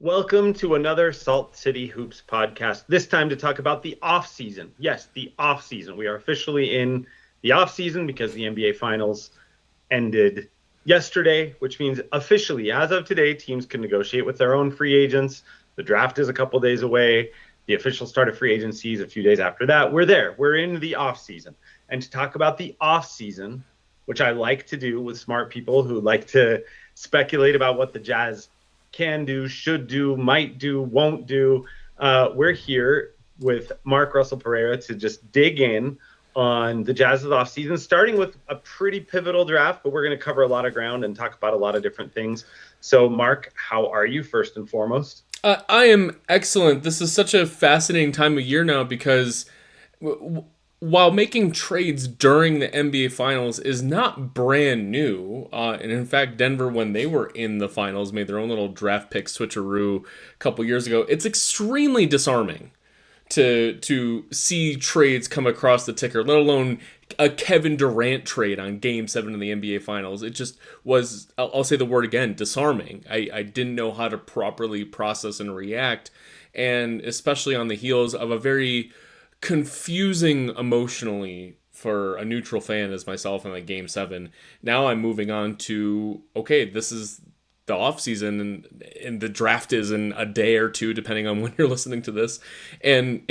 Welcome to another Salt City Hoops podcast. This time to talk about the off season. Yes, the off season. We are officially in the off season because the NBA Finals ended yesterday, which means officially, as of today, teams can negotiate with their own free agents. The draft is a couple days away. The official start of free agency is a few days after that. We're there. We're in the off season. And to talk about the off season, which I like to do with smart people who like to speculate about what the Jazz can do, should do, might do, won't do. We're here with Mark Russell Pereira to just dig in on the Jazz's offseason, starting with a pretty pivotal draft, but we're going to cover a lot of ground and talk about a lot of different things. So, Mark, how are you, first and foremost? I am excellent. This is such a fascinating time of year now because while making trades during the NBA Finals is not brand new, and in fact, Denver, when they were in the Finals, made their own little draft pick switcheroo a couple years ago, it's extremely disarming to see trades come across the ticker, let alone a Kevin Durant trade on Game 7 of the NBA Finals. It just was, I'll say the word again, disarming. I didn't know how to properly process and react, and especially on the heels of a very confusing emotionally for a neutral fan as myself in like Game 7. Now I'm moving on to, okay, this is the off season and the draft is in a day or two depending on when you're listening to this, and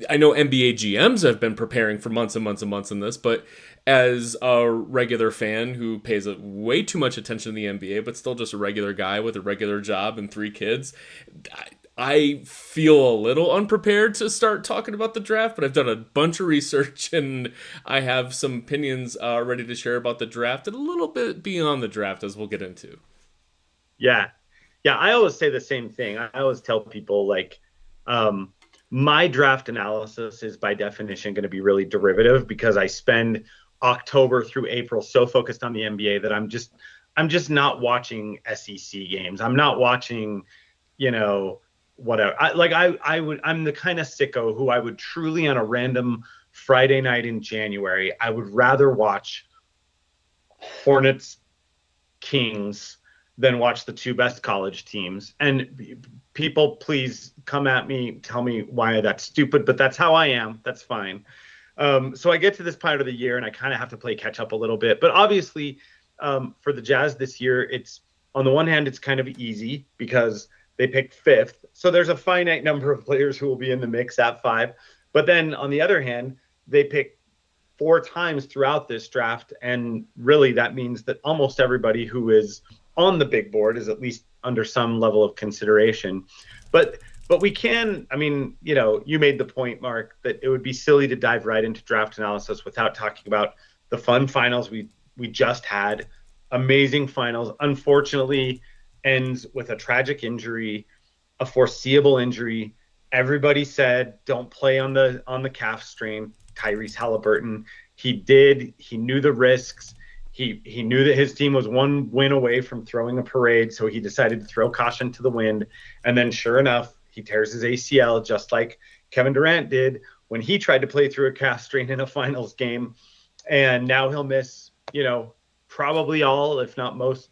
I know NBA GMs have been preparing for months and months and months in this, but as a regular fan who pays way too much attention to the NBA but still just a regular guy with a regular job and 3 kids, I feel a little unprepared to start talking about the draft, but I've done a bunch of research and I have some opinions ready to share about the draft and a little bit beyond the draft, as we'll get into. Yeah. Yeah. I always say the same thing. I always tell people, like, my draft analysis is by definition going to be really derivative because I spend October through April so focused on the NBA that I'm just not watching SEC games. I'm not watching, whatever. I'm the kind of sicko who I would truly, on a random Friday night in January, I would rather watch Hornets Kings than watch the 2 best college teams. And people, please come at me, tell me why that's stupid, but that's how I am. That's fine. So I get to this part of the year and I kind of have to play catch up a little bit. But obviously, for the Jazz this year, it's, on the one hand, it's kind of easy because they picked 5th. So there's a finite number of players who will be in the mix at 5. But then on the other hand, they picked 4 times throughout this draft. And really that means that almost everybody who is on the big board is at least under some level of consideration. But we can, you made the point, Mark, that it would be silly to dive right into draft analysis without talking about the fun finals we just had. Amazing finals. Unfortunately, ends with a tragic injury, a foreseeable injury. Everybody said, don't play on the calf strain. Tyrese Halliburton. He did. He knew the risks. He knew that his team was 1 win away from throwing a parade, so he decided to throw caution to the wind. And then sure enough, he tears his ACL just like Kevin Durant did when he tried to play through a calf strain in a finals game. And now he'll miss, probably all, if not most,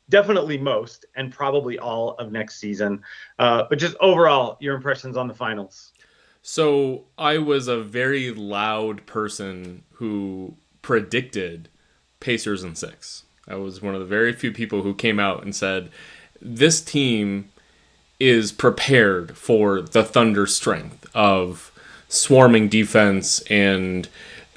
definitely most, and probably all of next season. But just overall, your impressions on the finals. So I was a very loud person who predicted Pacers in 6. I was one of the very few people who came out and said, this team is prepared for the Thunder strength of swarming defense and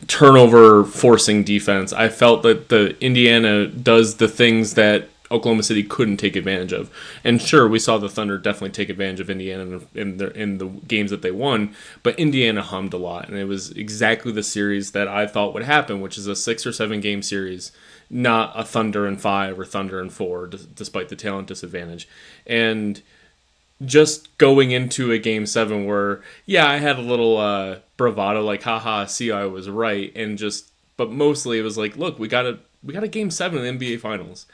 turnover forcing defense. I felt that the Indiana does the things that Oklahoma City couldn't take advantage of. And sure, we saw the Thunder definitely take advantage of Indiana in the games that they won, but Indiana hummed a lot, and it was exactly the series that I thought would happen, which is a 6 or 7 game series, not a Thunder in 5 or Thunder in 4, despite the talent disadvantage. And just going into a Game 7 where, yeah, I had a little bravado, like, haha, see, I was right, but mostly it was like, look, we got a Game 7 in the NBA Finals.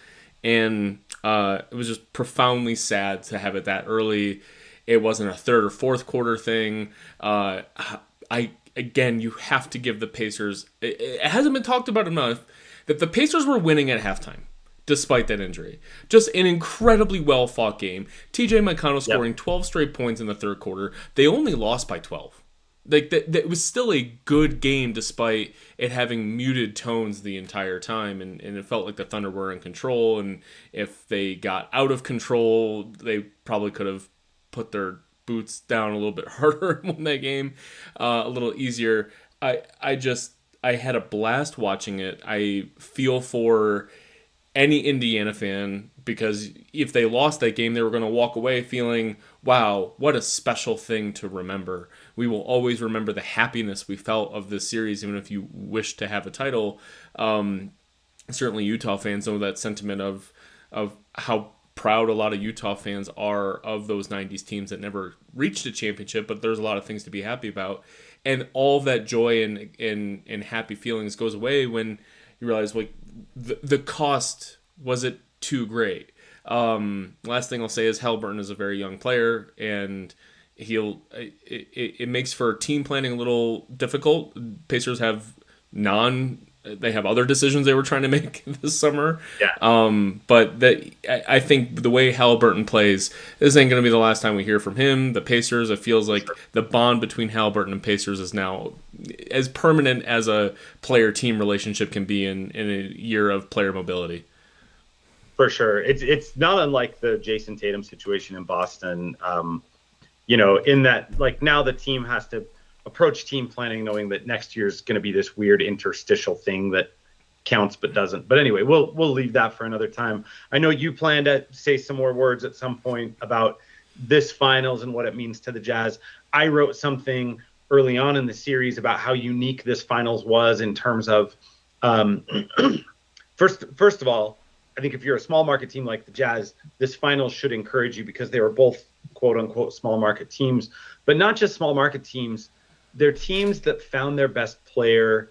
And it was just profoundly sad to have it that early. It wasn't a 3rd or 4th quarter thing. Again, you have to give the Pacers. It hasn't been talked about enough that the Pacers were winning at halftime. despite that injury. Just an incredibly well fought game. TJ McConnell Yep. scoring 12 straight points in the third quarter. They only lost by 12. Like that was still a good game despite it having muted tones the entire time, and it felt like the Thunder were in control. And if they got out of control, they probably could have put their boots down a little bit harder and won that game a little easier. I had a blast watching it. I feel for any Indiana fan, because if they lost that game, they were going to walk away feeling, wow, what a special thing to remember. We will always remember the happiness we felt of this series, even if you wish to have a title. Certainly, Utah fans know that sentiment of how proud a lot of Utah fans are of those 90s teams that never reached a championship, but there's a lot of things to be happy about. And all that joy and happy feelings goes away when you realize, like, the cost, was it too great? Last thing I'll say is Halliburton is a very young player, and it makes for team planning a little difficult. Pacers have they have other decisions they were trying to make this summer. Yeah. But I think the way Halliburton plays, this ain't going to be the last time we hear from him. The Pacers, it feels like the bond between Halliburton and Pacers is now as permanent as a player-team relationship can be in a year of player mobility. For sure. It's not unlike the Jason Tatum situation in Boston. In that, like, now the team has to approach team planning knowing that next year's going to be this weird interstitial thing that counts but doesn't. But anyway, we'll leave that for another time. I know you plan to say some more words at some point about this finals and what it means to the Jazz. I wrote something early on in the series about how unique this finals was in terms of first of all, I think if you're a small market team like the Jazz, this finals should encourage you because they were both quote unquote small market teams, but not just small market teams. They're teams that found their best player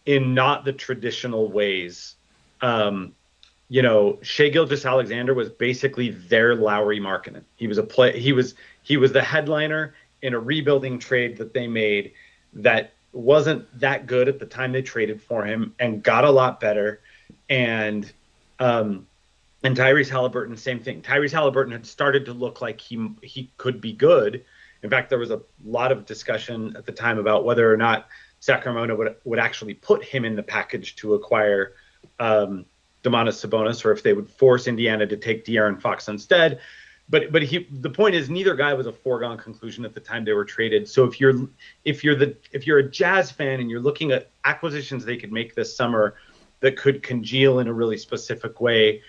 in not the traditional ways. Shea Gilgeous-Alexander was basically their Lauri Markkanen. He was the headliner in a rebuilding trade that they made that wasn't that good at the time they traded for him and got a lot better. And Tyrese Halliburton, same thing. Tyrese Halliburton had started to look like he could be good. In fact, there was a lot of discussion at the time about whether or not Sacramento would actually put him in the package to acquire Domantas Sabonis, or if they would force Indiana to take De'Aaron Fox instead. But the point is, neither guy was a foregone conclusion at the time they were traded. So if you're a Jazz fan and you're looking at acquisitions they could make this summer that could congeal in a really specific way,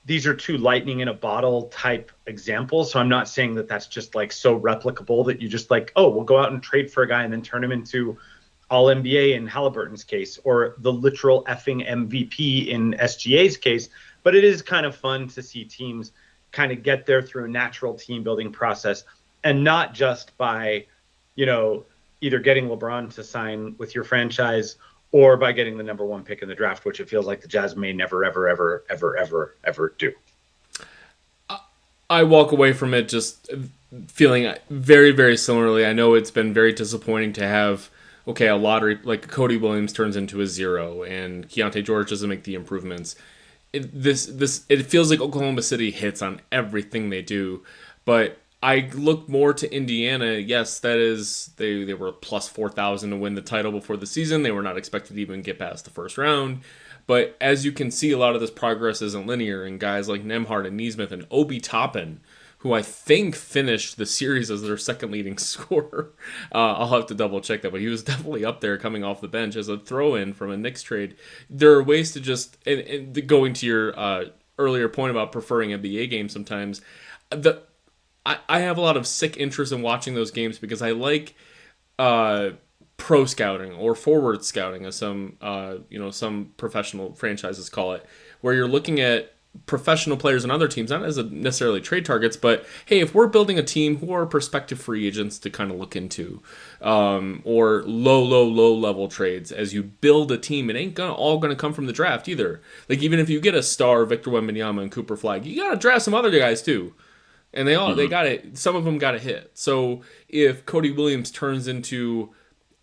these are two lightning in a bottle type examples. So I'm not saying that that's just like so replicable that you just like, oh, we'll go out and trade for a guy and then turn him into all NBA in Halliburton's case, or the literal effing MVP in SGA's case. But it is kind of fun to see teams kind of get there through a natural team building process, and not just by, either getting LeBron to sign with your franchise or by getting the number one pick in the draft, which it feels like the Jazz may never, ever, ever, ever, ever, ever do. I walk away from it just feeling very, very similarly. I know it's been very disappointing to have, a lottery, like Cody Williams turns into a zero and Keontae George doesn't make the improvements. It feels like Oklahoma City hits on everything they do, but I look more to Indiana. Yes, that is, they were plus 4,000 to win the title before the season. They were not expected to even get past the first round. But as you can see, a lot of this progress isn't linear, and guys like Nembhard and Nesmith and Obi Toppin, who I think finished the series as their second leading scorer. I'll have to double check that, but he was definitely up there coming off the bench as a throw-in from a Knicks trade. There are ways to just, and going to your earlier point about preferring NBA games sometimes, I have a lot of sick interest in watching those games because I like pro scouting or forward scouting, as some professional franchises call it, where you're looking at professional players and other teams, not as necessarily trade targets, but hey, if we're building a team, who are prospective free agents to kind of look into, or low level trades as you build a team. It ain't all gonna come from the draft either. Like, even if you get a star, Victor Wembanyama and Cooper Flag, you gotta draft some other guys too. And they got it. Some of them got a hit. So if Cody Williams turns into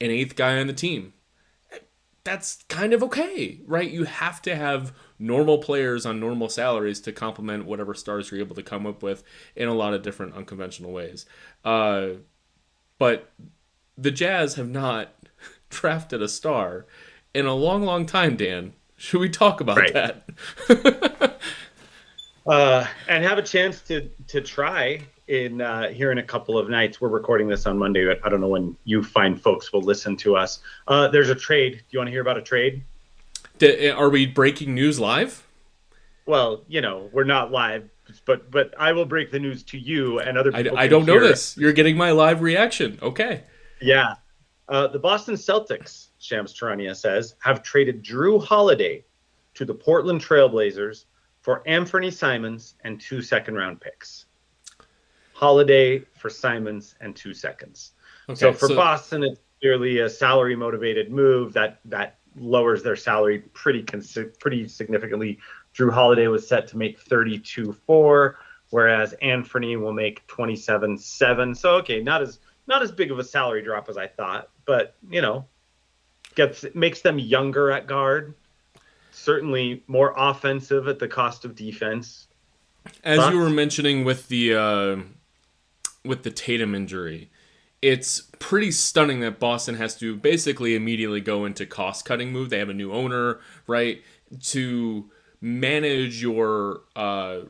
an eighth guy on the team, that's kind of okay, right? You have to have normal players on normal salaries to complement whatever stars you're able to come up with in a lot of different unconventional ways. But the Jazz have not drafted a star in a long, long time, Dan. Should we talk about Right. that? And have a chance to try in here in a couple of nights. We're recording this on Monday, but I don't know when you find folks will listen to us. There's a trade. Do you want to hear about a trade? Are we breaking news live? Well, we're not live, but I will break the news to you and other people I can don't know hear. this. You're getting my live reaction. Okay. Yeah. The Boston Celtics, Shams Charania says, have traded Drew Holiday to the Portland Trailblazers for Anthony Simons and 2 second-round picks. Holiday for Simons and 2 seconds. Okay, so for Boston, it's clearly a salary-motivated move that lowers their salary pretty significantly. Drew Holiday was set to make 32.4, whereas Anthony will make 27.7. So okay, not as big of a salary drop as I thought, but makes them younger at guard. Certainly more offensive at the cost of defense. As you were mentioning with the Tatum injury, it's pretty stunning that Boston has to basically immediately go into cost-cutting move. They have a new owner, right, to manage your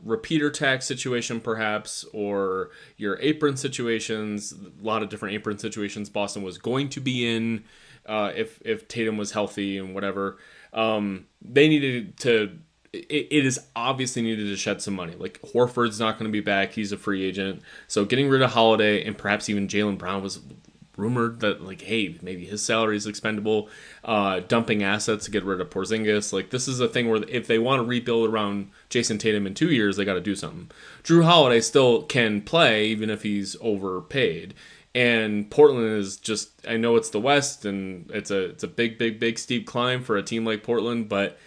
repeater tax situation perhaps, or your apron situations. A lot of different apron situations Boston was going to be in if Tatum was healthy and whatever. They needed to... It is obviously needed to shed some money. Like, Horford's not going to be back. He's a free agent. So getting rid of Holiday and perhaps even Jaylen Brown was rumored that, like, hey, maybe his salary is expendable. Dumping assets to get rid of Porzingis. Like, this is a thing where if they want to rebuild around Jason Tatum in 2 years, they got to do something. Drew Holiday still can play even if he's overpaid. And Portland is just, I know it's the West and it's a big steep climb for a team like Portland, but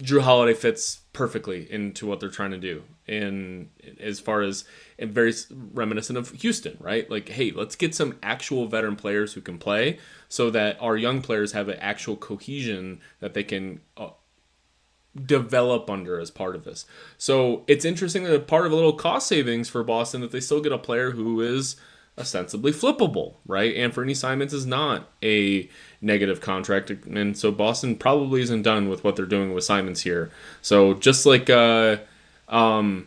Drew Holiday fits perfectly into what they're trying to do. And as far as, and very reminiscent of Houston, right? Like, hey, let's get some actual veteran players who can play so that our young players have an actual cohesion that they can develop under as part of this. So it's interesting that part of a little cost savings for Boston that they still get a player who is ostensibly flippable, right? Anthony Simons is not a negative contract, and so Boston probably isn't done with what they're doing with Simons here. So just like I'm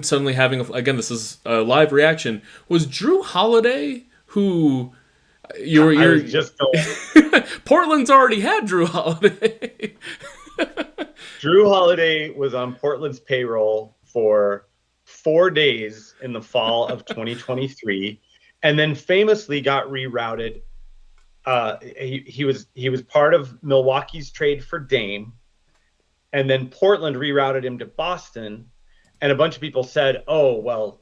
suddenly having again, this is a live reaction. Was Drew Holiday who you're just Portland's already had Drew Holiday. Drew Holiday was on Portland's payroll for 4 days in the fall of 2023, and then famously got rerouted. He was part of Milwaukee's trade for Dame, and then Portland rerouted him to Boston, and a bunch of people said, "Oh, well,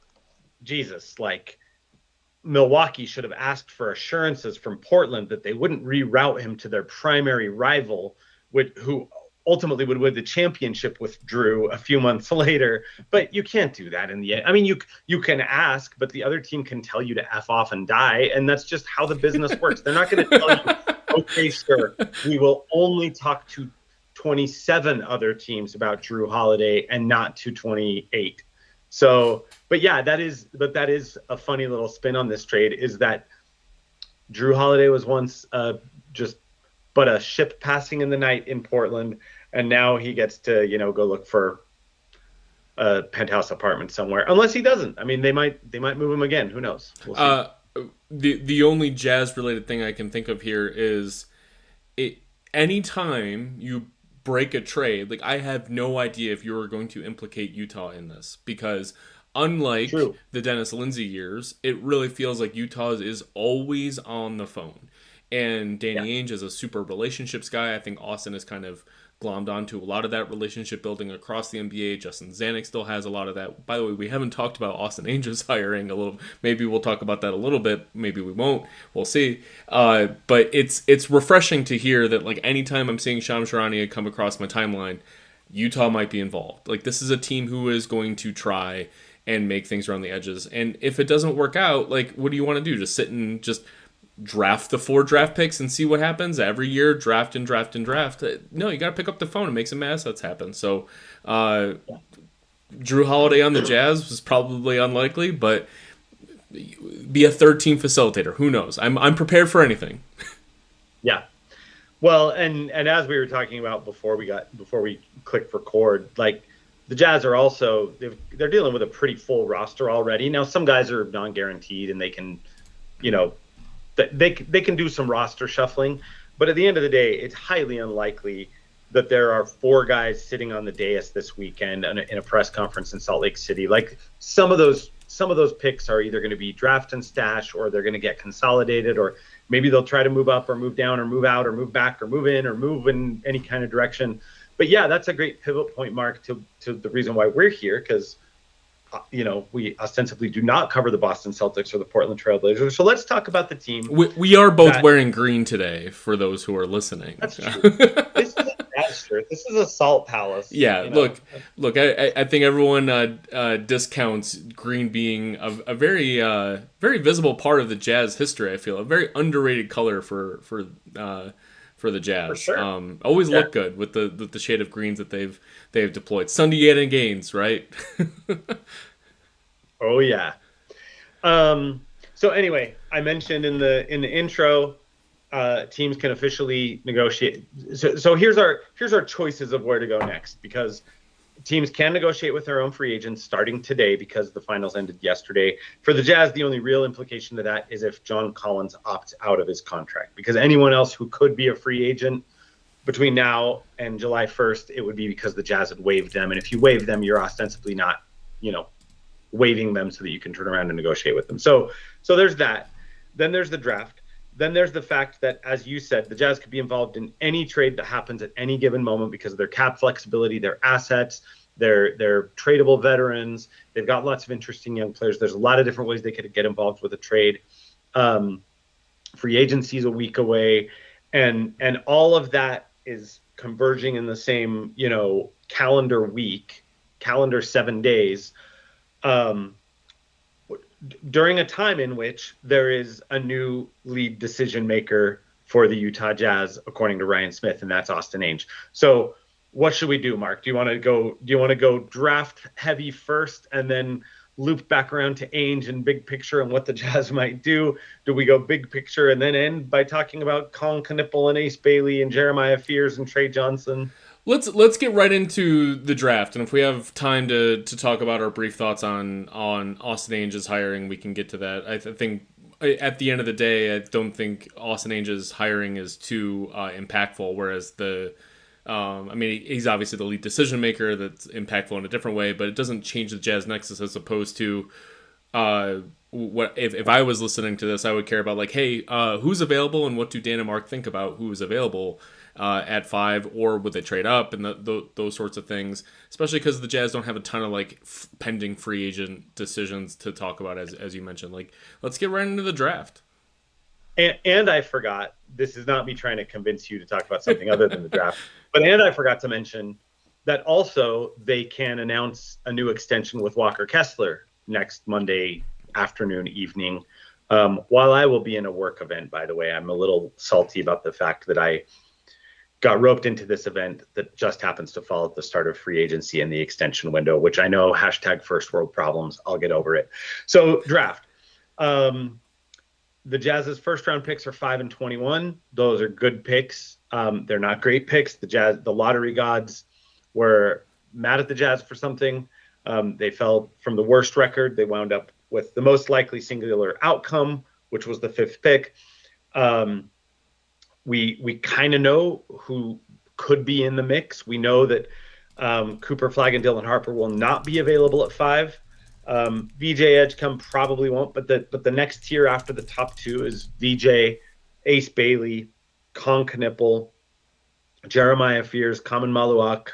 Jesus, like Milwaukee should have asked for assurances from Portland that they wouldn't reroute him to their primary rival, who ultimately would win the championship with Drew a few months later." But you can't do that in the end. I mean, you can ask, but the other team can tell you to F off and die, and that's just how the business works. They're not going to tell you, okay, sir, we will only talk to 27 other teams about Drew Holiday and not to 28. So, but yeah, that is a funny little spin on this trade, is that Drew Holiday was once just but a ship passing in the night in Portland, and now he gets to, go look for a penthouse apartment somewhere. Unless he doesn't. I mean, they might move him again. Who knows? We'll see. The only Jazz related thing I can think of here is anytime you break a trade, like, I have no idea if you're going to implicate Utah in this, because unlike the Dennis Lindsey years, it really feels like Utah is always on the phone. And Danny Ainge is a super relationships guy. I think Austin has kind of glommed onto a lot of that relationship building across the NBA. Justin Zanuck still has a lot of that. By the way, we haven't talked about Austin Ainge's hiring a little. Maybe we'll talk about that a little bit. Maybe we won't. We'll see. But it's refreshing to hear that, like, anytime I'm seeing Shams Charania come across my timeline, Utah might be involved. Like, this is a team who is going to try and make things around the edges. And if it doesn't work out, like, what do you want to do? Just sit and just draft the 4 draft picks and see what happens every year. Draft and draft and draft. No, you got to pick up the phone and make some assets happen. So, Drew Holiday on the Jazz was probably unlikely, but be a third team facilitator. Who knows? I'm prepared for anything. Yeah. Well, and as we were talking about before we clicked record, like the Jazz are also they're dealing with a pretty full roster already. Now some guys are non-guaranteed and they can, you know, they can do some roster shuffling, but at the end of the day, it's highly unlikely that there are 4 guys sitting on the dais this weekend in a press conference in Salt Lake City. Like some of those picks are either going to be draft and stash, or they're going to get consolidated, or maybe they'll try to move up or move down or move out or move back or move in or move in any kind of direction. But yeah, that's a great pivot point, Mark, to the reason why we're here, because we ostensibly do not cover the Boston Celtics or the Portland Trailblazers. So let's talk about the team. We are both wearing green today, for those who are listening. That's true. This is a Jazz shirt. This is a Salt Palace. Yeah, look. I think everyone discounts green being a very very visible part of the Jazz history. I feel a very underrated color for the Jazz. For sure. Always look good with the shade of greens that they've deployed. Sunday Gaines, right? Oh yeah. So anyway, I mentioned in the intro, teams can officially negotiate. So here's our choices of where to go next, because teams can negotiate with their own free agents starting today because the finals ended yesterday. For the Jazz, the only real implication to that is if John Collins opts out of his contract, because anyone else who could be a free agent between now and July 1st, it would be because the Jazz had waived them. And if you waive them, you're ostensibly not, waiving them so that you can turn around and negotiate with them. So there's that. Then there's the draft. Then there's the fact that, as you said, the Jazz could be involved in any trade that happens at any given moment because of their cap flexibility, their assets, their tradable veterans. They've got lots of interesting young players. There's a lot of different ways they could get involved with a trade. Free agency is a week away, and all of that is converging in the same, calendar 7 days. During a time in which there is a new lead decision maker for the Utah Jazz, according to Ryan Smith, and that's Austin Ainge. So what should we do, Mark? Do you want to go draft heavy first and then loop back around to Ainge and big picture and what the Jazz might do? Do we go big picture and then end by talking about Colin Knippel and Ace Bailey and Jeremiah Fears and Trey Johnson? Let's get right into the draft, and if we have time to talk about our brief thoughts on Austin Ainge's hiring, we can get to that. I think at the end of the day, I don't think Austin Ainge's hiring is too impactful. Whereas he's obviously the lead decision maker that's impactful in a different way, but it doesn't change the Jazz nexus as opposed to what if I was listening to this, I would care about who's available and what do Dan and Mark think about who is available at 5, or would they trade up and those sorts of things, especially because the Jazz don't have a ton of pending free agent decisions to talk about, as you mentioned. Let's get right into the draft. And I forgot, this is not me trying to convince you to talk about something other than the draft, but I forgot to mention that also they can announce a new extension with Walker Kessler next Monday afternoon, evening, while I will be in a work event. By the way, I'm a little salty about the fact that I got roped into this event that just happens to fall at the start of free agency and the extension window, which I know #first world problems. I'll get over it. So draft. The Jazz's first round picks are 5 and 21. Those are good picks. They're not great picks. The lottery gods were mad at the Jazz for something. They fell from the worst record. They wound up with the most likely singular outcome, which was the 5th pick. We kind of know who could be in the mix. We know that Cooper Flagg and Dylan Harper will not be available at 5. VJ Edgecombe probably won't, but the next tier after the top 2 is VJ, Ace Bailey, Con Knippel, Jeremiah Fears, Kamen Maluak,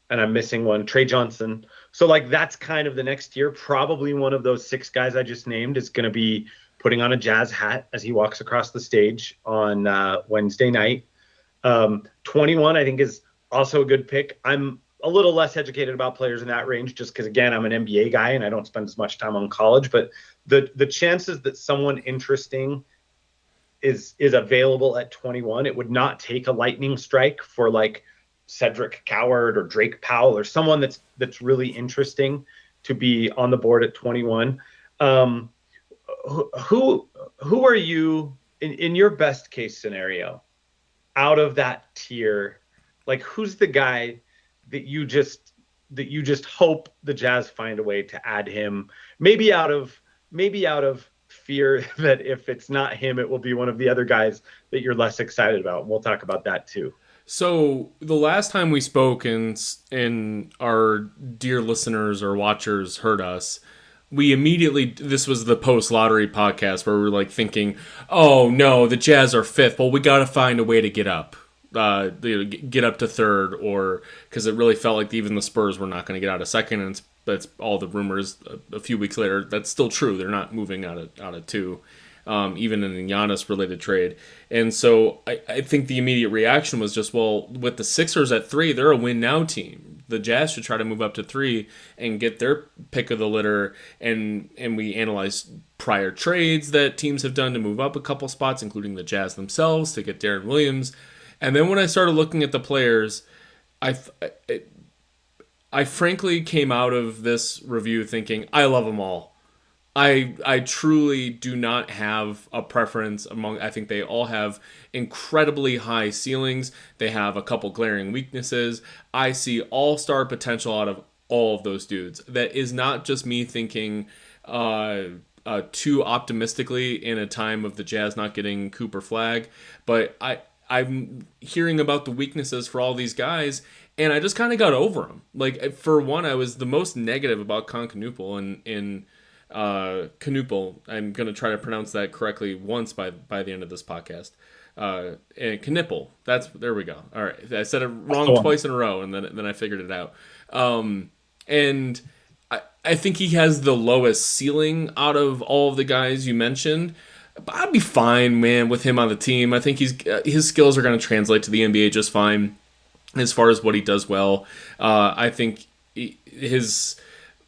and I'm missing one, Trey Johnson. So that's kind of the next tier. Probably one of those 6 guys I just named is going to be putting on a Jazz hat as he walks across the stage on Wednesday night. 21, I think, is also a good pick. I'm a little less educated about players in that range, just because again, I'm an NBA guy and I don't spend as much time on college. But the chances that someone interesting is available at 21, it would not take a lightning strike for like Cedric Coward or Drake Powell or someone that's really interesting to be on the board at 21. Um, who are you in your best case scenario out of that tier? Like, who's the guy that you just hope the Jazz find a way to add him? Maybe out of fear that if it's not him, it will be one of the other guys that you're less excited about. We'll talk about that too. So the last time we spoke and our dear listeners or watchers heard us, we immediately, this was the post lottery podcast where we were like thinking, oh no, the Jazz are fifth. Well, we got to find a way to get up, get up to third, or because it really felt like even the Spurs were not going to get out of second, and that's all the rumors. A few weeks later, that's still true. They're not moving out of two. Even in a Giannis related trade. And so I think the immediate reaction was just, well, with the Sixers at 3, they're a win now team. The Jazz should try to move up to 3 and get their pick of the litter. And we analyzed prior trades that teams have done to move up a couple spots, including the Jazz themselves to get Darren Williams. And then when I started looking at the players, I frankly came out of this review thinking, I love them all. I truly do not have a preference among. I think they all have incredibly high ceilings. They have a couple glaring weaknesses. I see all-star potential out of all of those dudes. That is not just me thinking too optimistically in a time of the Jazz not getting Cooper Flag, but I'm hearing about the weaknesses for all these guys, and I just kind of got over them. Like, for one, I was the most negative about Concanoopel in Canoopel. I'm going to try to pronounce that correctly once by the end of this podcast. And Knipple. There we go. All right. I said it wrong twice in a row, and then I figured it out. And I think he has the lowest ceiling out of all of the guys you mentioned. But I'd be fine, man, with him on the team. I think his skills are going to translate to the NBA just fine as far as what he does well. I think his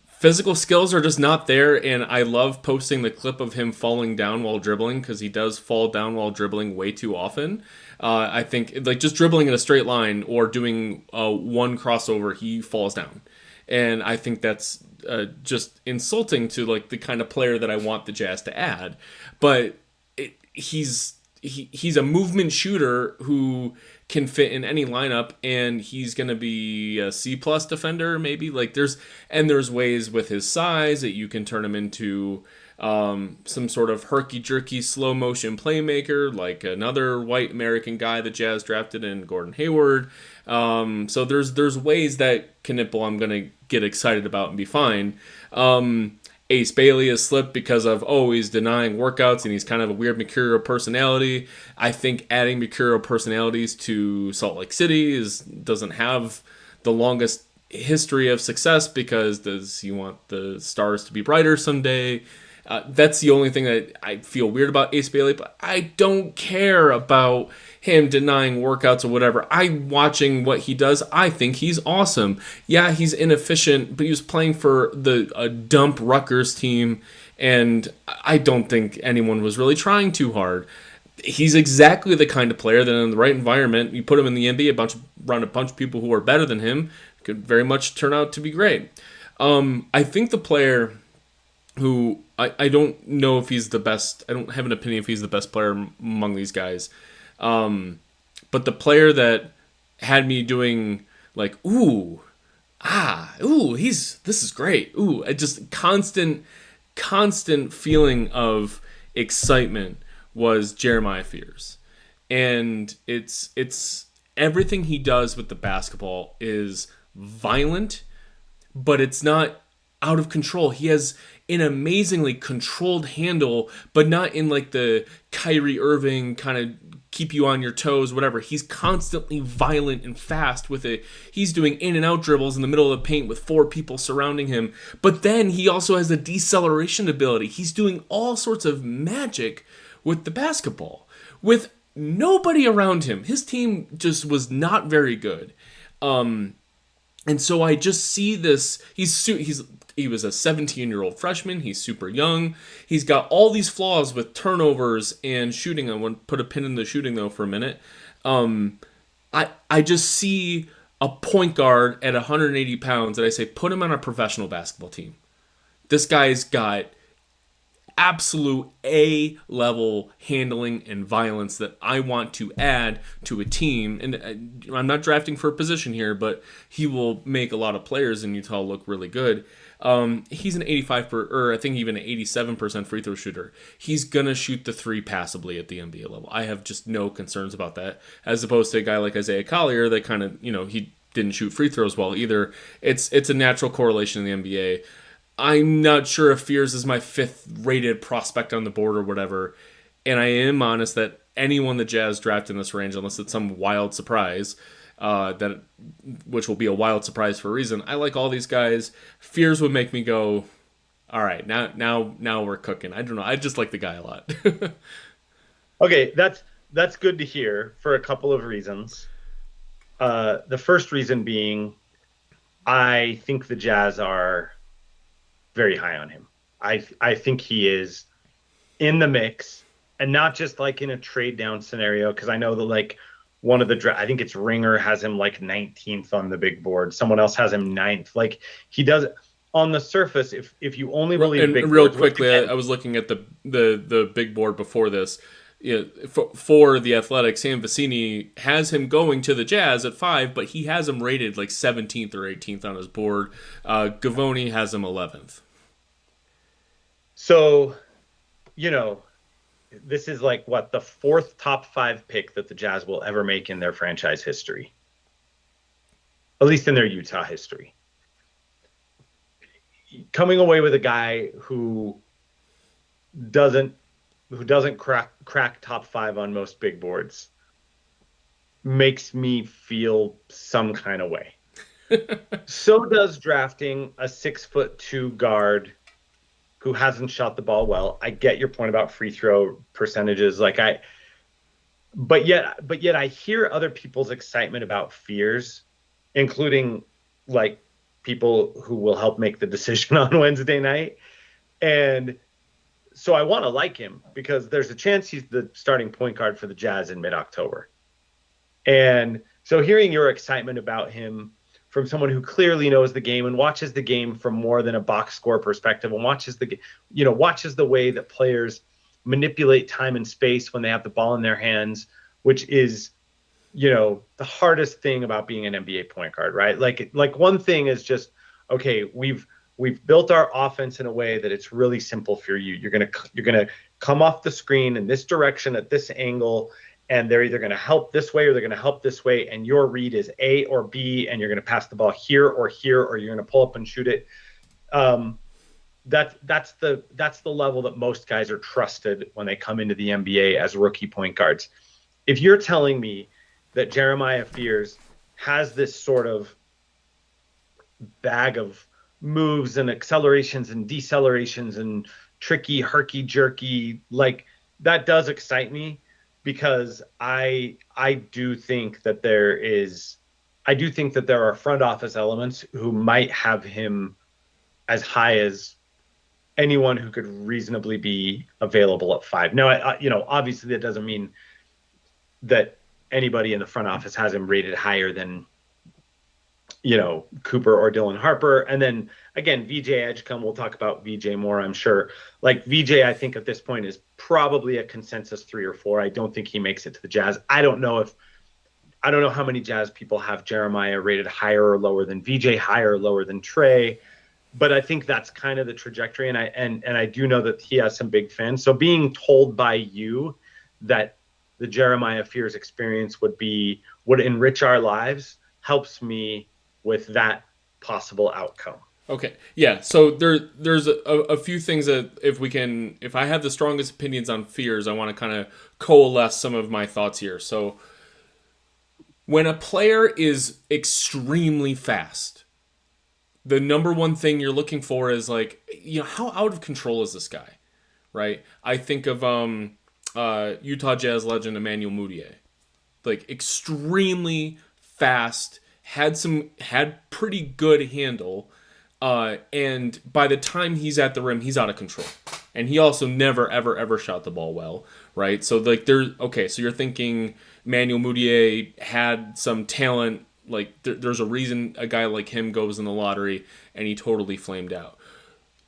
physical skills are just not there, and I love posting the clip of him falling down while dribbling, because he does fall down while dribbling way too often. I think like just dribbling in a straight line or doing one crossover, he falls down. And I think that's just insulting to like the kind of player that I want the Jazz to add. But he's a movement shooter who can fit in any lineup, and he's going to be a C+ defender maybe. Like there's ways with his size that you can turn him into some sort of herky-jerky slow motion playmaker, like another white American guy the Jazz drafted in Gordon Hayward. So there's ways that Knipple I'm going to get excited about and be fine. Ace Bailey has slipped because of, he's denying workouts and he's kind of a weird Mercurial personality. I think adding Mercurial personalities to Salt Lake City doesn't have the longest history of success, because does he want the stars to be brighter someday? That's the only thing that I feel weird about Ace Bailey, but I don't care about him denying workouts or whatever. I'm watching what he does. I think he's awesome. Yeah, he's inefficient, but he was playing for a dump Rutgers team, and I don't think anyone was really trying too hard. He's exactly the kind of player that in the right environment, you put him in the NBA, around a bunch of people who are better than him, could very much turn out to be great. I think the player who I don't know if he's the best. I don't have an opinion if he's the best player among these guys. But the player that had me doing like, this is great. Just constant feeling of excitement was Jeremiah Fears. And it's everything he does with the basketball is violent, but it's not out of control. He has an amazingly controlled handle, but not in like the Kyrie Irving kind of keep you on your toes, whatever. He's constantly violent and fast with it. He's doing in and out dribbles in the middle of the paint with 4 people surrounding him. But then he also has a deceleration ability. He's doing all sorts of magic with the basketball with nobody around him. His team just was not very good. And so I just see this. He was a 17-year-old freshman. He's super young. He's got all these flaws with turnovers and shooting. I want to put a pin in the shooting though for a minute. I just see a point guard at 180 pounds, and I say put him on a professional basketball team. This guy's got absolute A level handling and violence that I want to add to a team. And I'm not drafting for a position here, but he will make a lot of players in Utah look really good. He's an or I think even an 87% free throw shooter. He's gonna shoot the three passably at the NBA level. I have just no concerns about that. As opposed to a guy like Isaiah Collier that kind of, he didn't shoot free throws well either. It's a natural correlation in the NBA. I'm not sure if Fears is my 5th rated prospect on the board or whatever. And I am honest that anyone the Jazz draft in this range, unless it's some wild surprise, which will be a wild surprise for a reason, I like all these guys. Fears would make me go, all right, now we're cooking. I don't know. I just like the guy a lot. Okay, that's good to hear for a couple of reasons. The first reason being, I think the Jazz are very high on him. I think he is in the mix, and not just like in a trade down scenario, because I know that like one of the I think it's Ringer has him like 19th on the big board. Someone else has him 9th. Like he does on the surface. If you only believe and big real boards, quickly, I was looking at the big board before this. For the Athletic, Sam Vecini has him going to the Jazz at 5, but he has him rated like 17th or 18th on his board. Gavoni has him 11th. So, this is like what the 4th top 5 pick that the Jazz will ever make in their franchise history, at least in their Utah history. Coming away with a guy who doesn't crack top 5 on most big boards makes me feel some kind of way. So does drafting a 6'2" guard who hasn't shot the ball well. I get your point about free throw percentages. But yet I hear other people's excitement about Fears, including like people who will help make the decision on Wednesday night. And so I want to like him because there's a chance he's the starting point guard for the Jazz in mid-October. And so hearing your excitement about him from someone who clearly knows the game and watches the game from more than a box score perspective, and watches the way that players manipulate time and space when they have the ball in their hands, which is, the hardest thing about being an NBA point guard, right? Like one thing is just, okay, we've built our offense in a way that it's really simple for you. You're gonna come off the screen in this direction at this angle, and they're either going to help this way or they're going to help this way, and your read is A or B, and you're going to pass the ball here, or you're going to pull up and shoot it. That's the level that most guys are trusted when they come into the NBA as rookie point guards. If you're telling me that Jeremiah Fears has this sort of bag of moves and accelerations and decelerations and tricky, herky-jerky, like that does excite me. Because I do think that there are front office elements who might have him as high as anyone who could reasonably be available at 5. Now, obviously that doesn't mean that anybody in the front office has him rated higher than, Cooper or Dylan Harper. And then again, VJ Edgecombe, we'll talk about VJ more, I'm sure. Like VJ, I think at this point is probably a consensus 3 or 4. I don't think he makes it to the Jazz. I don't know how many Jazz people have Jeremiah rated higher or lower than VJ, higher or lower than Trey, but I think that's kind of the trajectory. And I do know that he has some big fans. So being told by you that the Jeremiah Fears experience would enrich our lives helps me with that possible outcome. Okay. Yeah. So there's a few things that if I have the strongest opinions on Fears, I want to kind of coalesce some of my thoughts here. So when a player is extremely fast, the number one thing you're looking for is like, how out of control is this guy? Right. I think of Utah Jazz legend Emmanuel Mudiay, like extremely fast, had pretty good handle, and by the time he's at the rim, he's out of control. And he also never ever shot the ball well, right? So like there's okay, so you're thinking Manuel Mudiay had some talent. Like there's a reason a guy like him goes in the lottery, and he totally flamed out.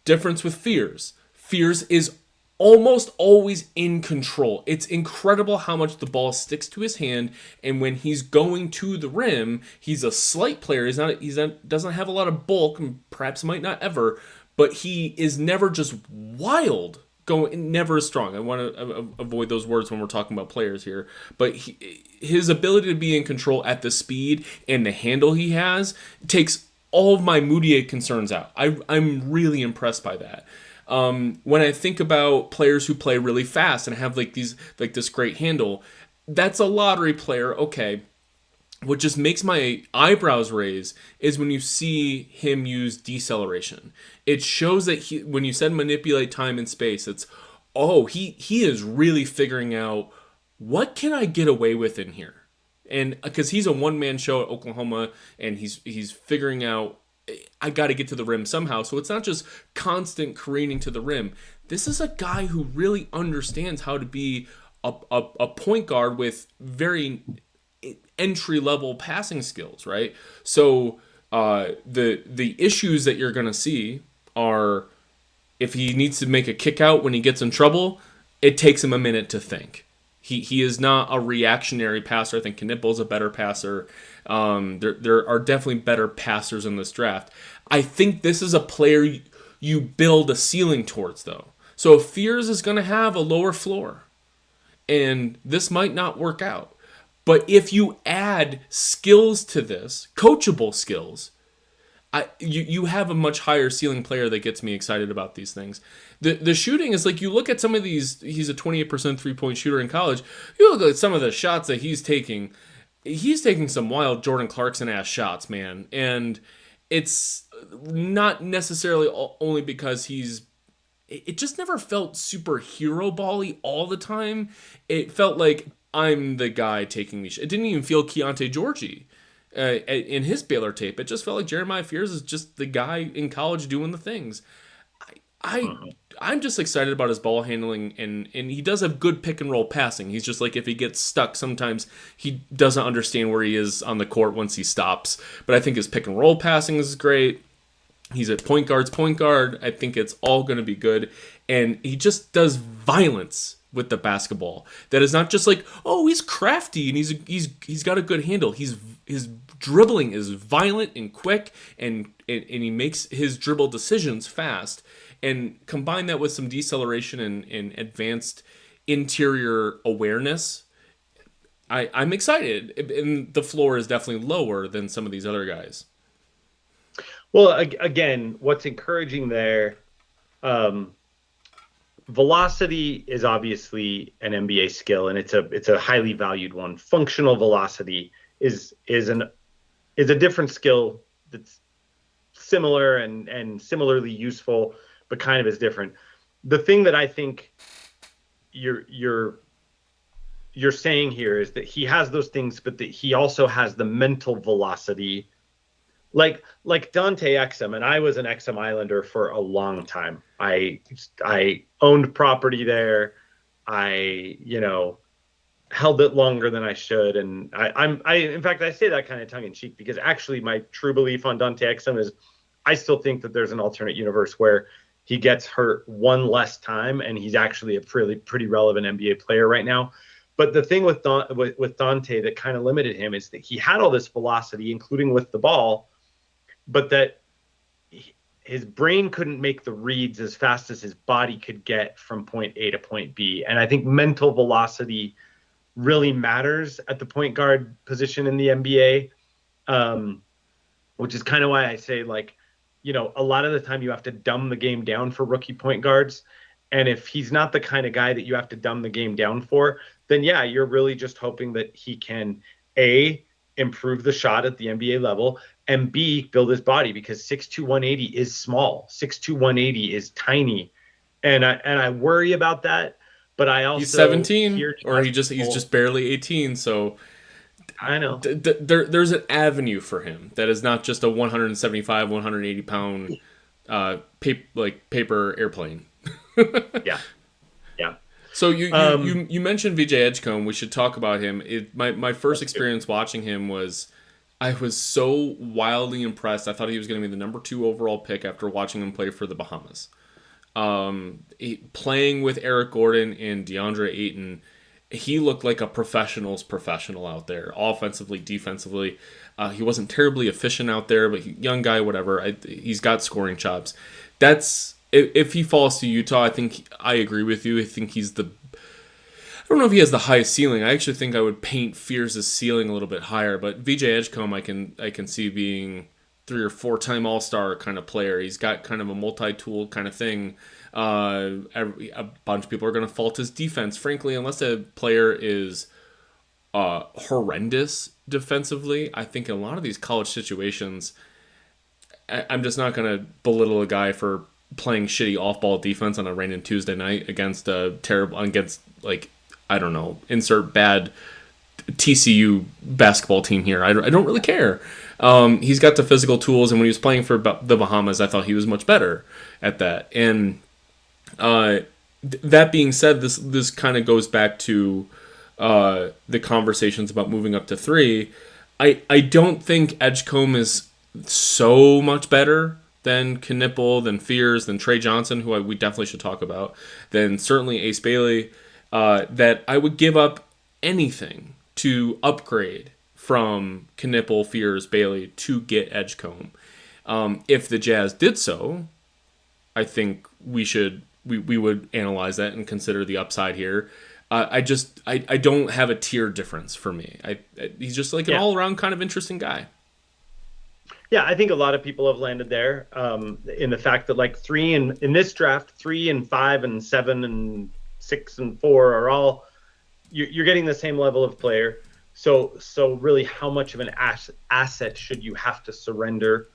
Difference with Fears. Fears is almost always in control. It's incredible how much the ball sticks to his hand, and when he's going to the rim, he's a slight player. Doesn't have a lot of bulk, and perhaps might not ever, but he is never just wild. Going never strong. I want to avoid those words when we're talking about players here, but his ability to be in control at the speed and the handle he has takes all of my Moutier concerns out. I'm really impressed by that. When I think about players who play really fast and have this great handle, that's a lottery player. Okay, what just makes my eyebrows raise is when you see him use deceleration. It shows that when you said manipulate time and space, it's he is really figuring out what can I get away with in here, and because he's a one-man show at Oklahoma, and he's figuring out I got to get to the rim somehow. So it's not just constant careening to the rim. This is a guy who really understands how to be a point guard with very entry level passing skills, right? So the issues that you're gonna see are if he needs to make a kick out when he gets in trouble, it takes him a minute to think. He is not a reactionary passer. I think Kniple's a better passer. There are definitely better passers in this draft. I think this is a player you build a ceiling towards, though. So Fears is going to have a lower floor, and this might not work out. But if you add skills to this, coachable skills, you have a much higher ceiling player that gets me excited about these things. The shooting is like you look at some of these. He's a 28% 3-point shooter in college. You look at some of the shots that he's taking. He's taking some wild Jordan Clarkson-ass shots, man. And it's not necessarily only because it just never felt superhero ball-y all the time. It felt like I'm the guy taking these. It didn't even feel Keontae Georgie in his Baylor tape. It just felt like Jeremiah Fears is just the guy in college doing the things. I'm just excited about his ball handling, and he does have good pick and roll passing. He's just like if he gets stuck, sometimes he doesn't understand where he is on the court once he stops. But I think his pick and roll passing is great. He's a point guard. I think it's all going to be good. And he just does violence with the basketball. That is not just like, oh, he's crafty and he's got a good handle. His dribbling is violent and quick, and he makes his dribble decisions fast. And combine that with some deceleration and advanced interior awareness, I'm excited. And the floor is definitely lower than some of these other guys. Well, again, what's encouraging there, velocity is obviously an NBA skill, and it's a highly valued one. Functional velocity is a different skill that's similar and similarly useful, but kind of is different. The thing that I think you're saying here is that he has those things, but that he also has the mental velocity. Like Dante Exum, and I was an Exum Islander for a long time. I owned property there. I held it longer than I should, and I in fact I say that kind of tongue in cheek because actually my true belief on Dante Exum is I still think that there's an alternate universe where he gets hurt one less time and he's actually a pretty relevant NBA player right now. But the thing with Dante that kind of limited him is that he had all this velocity, including with the ball, but that his brain couldn't make the reads as fast as his body could get from point A to point B. And I think mental velocity really matters at the point guard position in the NBA, which is kind of why I say, like, a lot of the time you have to dumb the game down for rookie point guards. And if he's not the kind of guy that you have to dumb the game down for, then yeah, you're really just hoping that he can A, improve the shot at the NBA level, and B, build his body, because 6'2", 180 is small. 6'2", 180 is tiny. And I worry about that, but I also he's 17 or he's just barely 18, so I know. There's an avenue for him that is not just a 175, 180 pound paper airplane. Yeah, yeah. So you, you Um, you you mentioned VJ Edgecombe. We should talk about him. My first let's do. experience watching him was I was so wildly impressed. I thought he was going to be the number 2 overall pick after watching him play for the Bahamas. Playing with Eric Gordon and DeAndre Ayton, he looked like a professional's professional out there, offensively, defensively. He wasn't terribly efficient out there, but young guy, whatever. He's got scoring chops. That's if he falls to Utah. I think I agree with you. I think he's the. I don't know if he has the highest ceiling. I actually think I would paint Fears' ceiling a little bit higher, but VJ Edgecombe, I can see being 3 or 4 time All-Star kind of player. He's got kind of a multi-tool kind of thing. A bunch of people are going to fault his defense, frankly, unless a player is horrendous defensively. I think in a lot of these college situations, I'm just not going to belittle a guy for playing shitty off-ball defense on a raining Tuesday night against like, I don't know, insert bad TCU basketball team here. I don't really care. He's got the physical tools, and when he was playing for the Bahamas, I thought he was much better at that. And that being said, this kind of goes back to the conversations about moving up to 3. I don't think Edgecombe is so much better than Knipple, than Fears, than Trey Johnson, who we definitely should talk about, than certainly Ace Bailey, that I would give up anything to upgrade from Knipple, Fears, Bailey to get Edgecombe. If the Jazz did so, I think we would analyze that and consider the upside here. I don't have a tier difference for me. He's just like an Yeah. all around kind of interesting guy. Yeah, I think a lot of people have landed there in the fact that like in this draft, 3 and 5 and 7 and 6 and 4 are all you're getting the same level of player. So really, how much of an asset should you have to surrender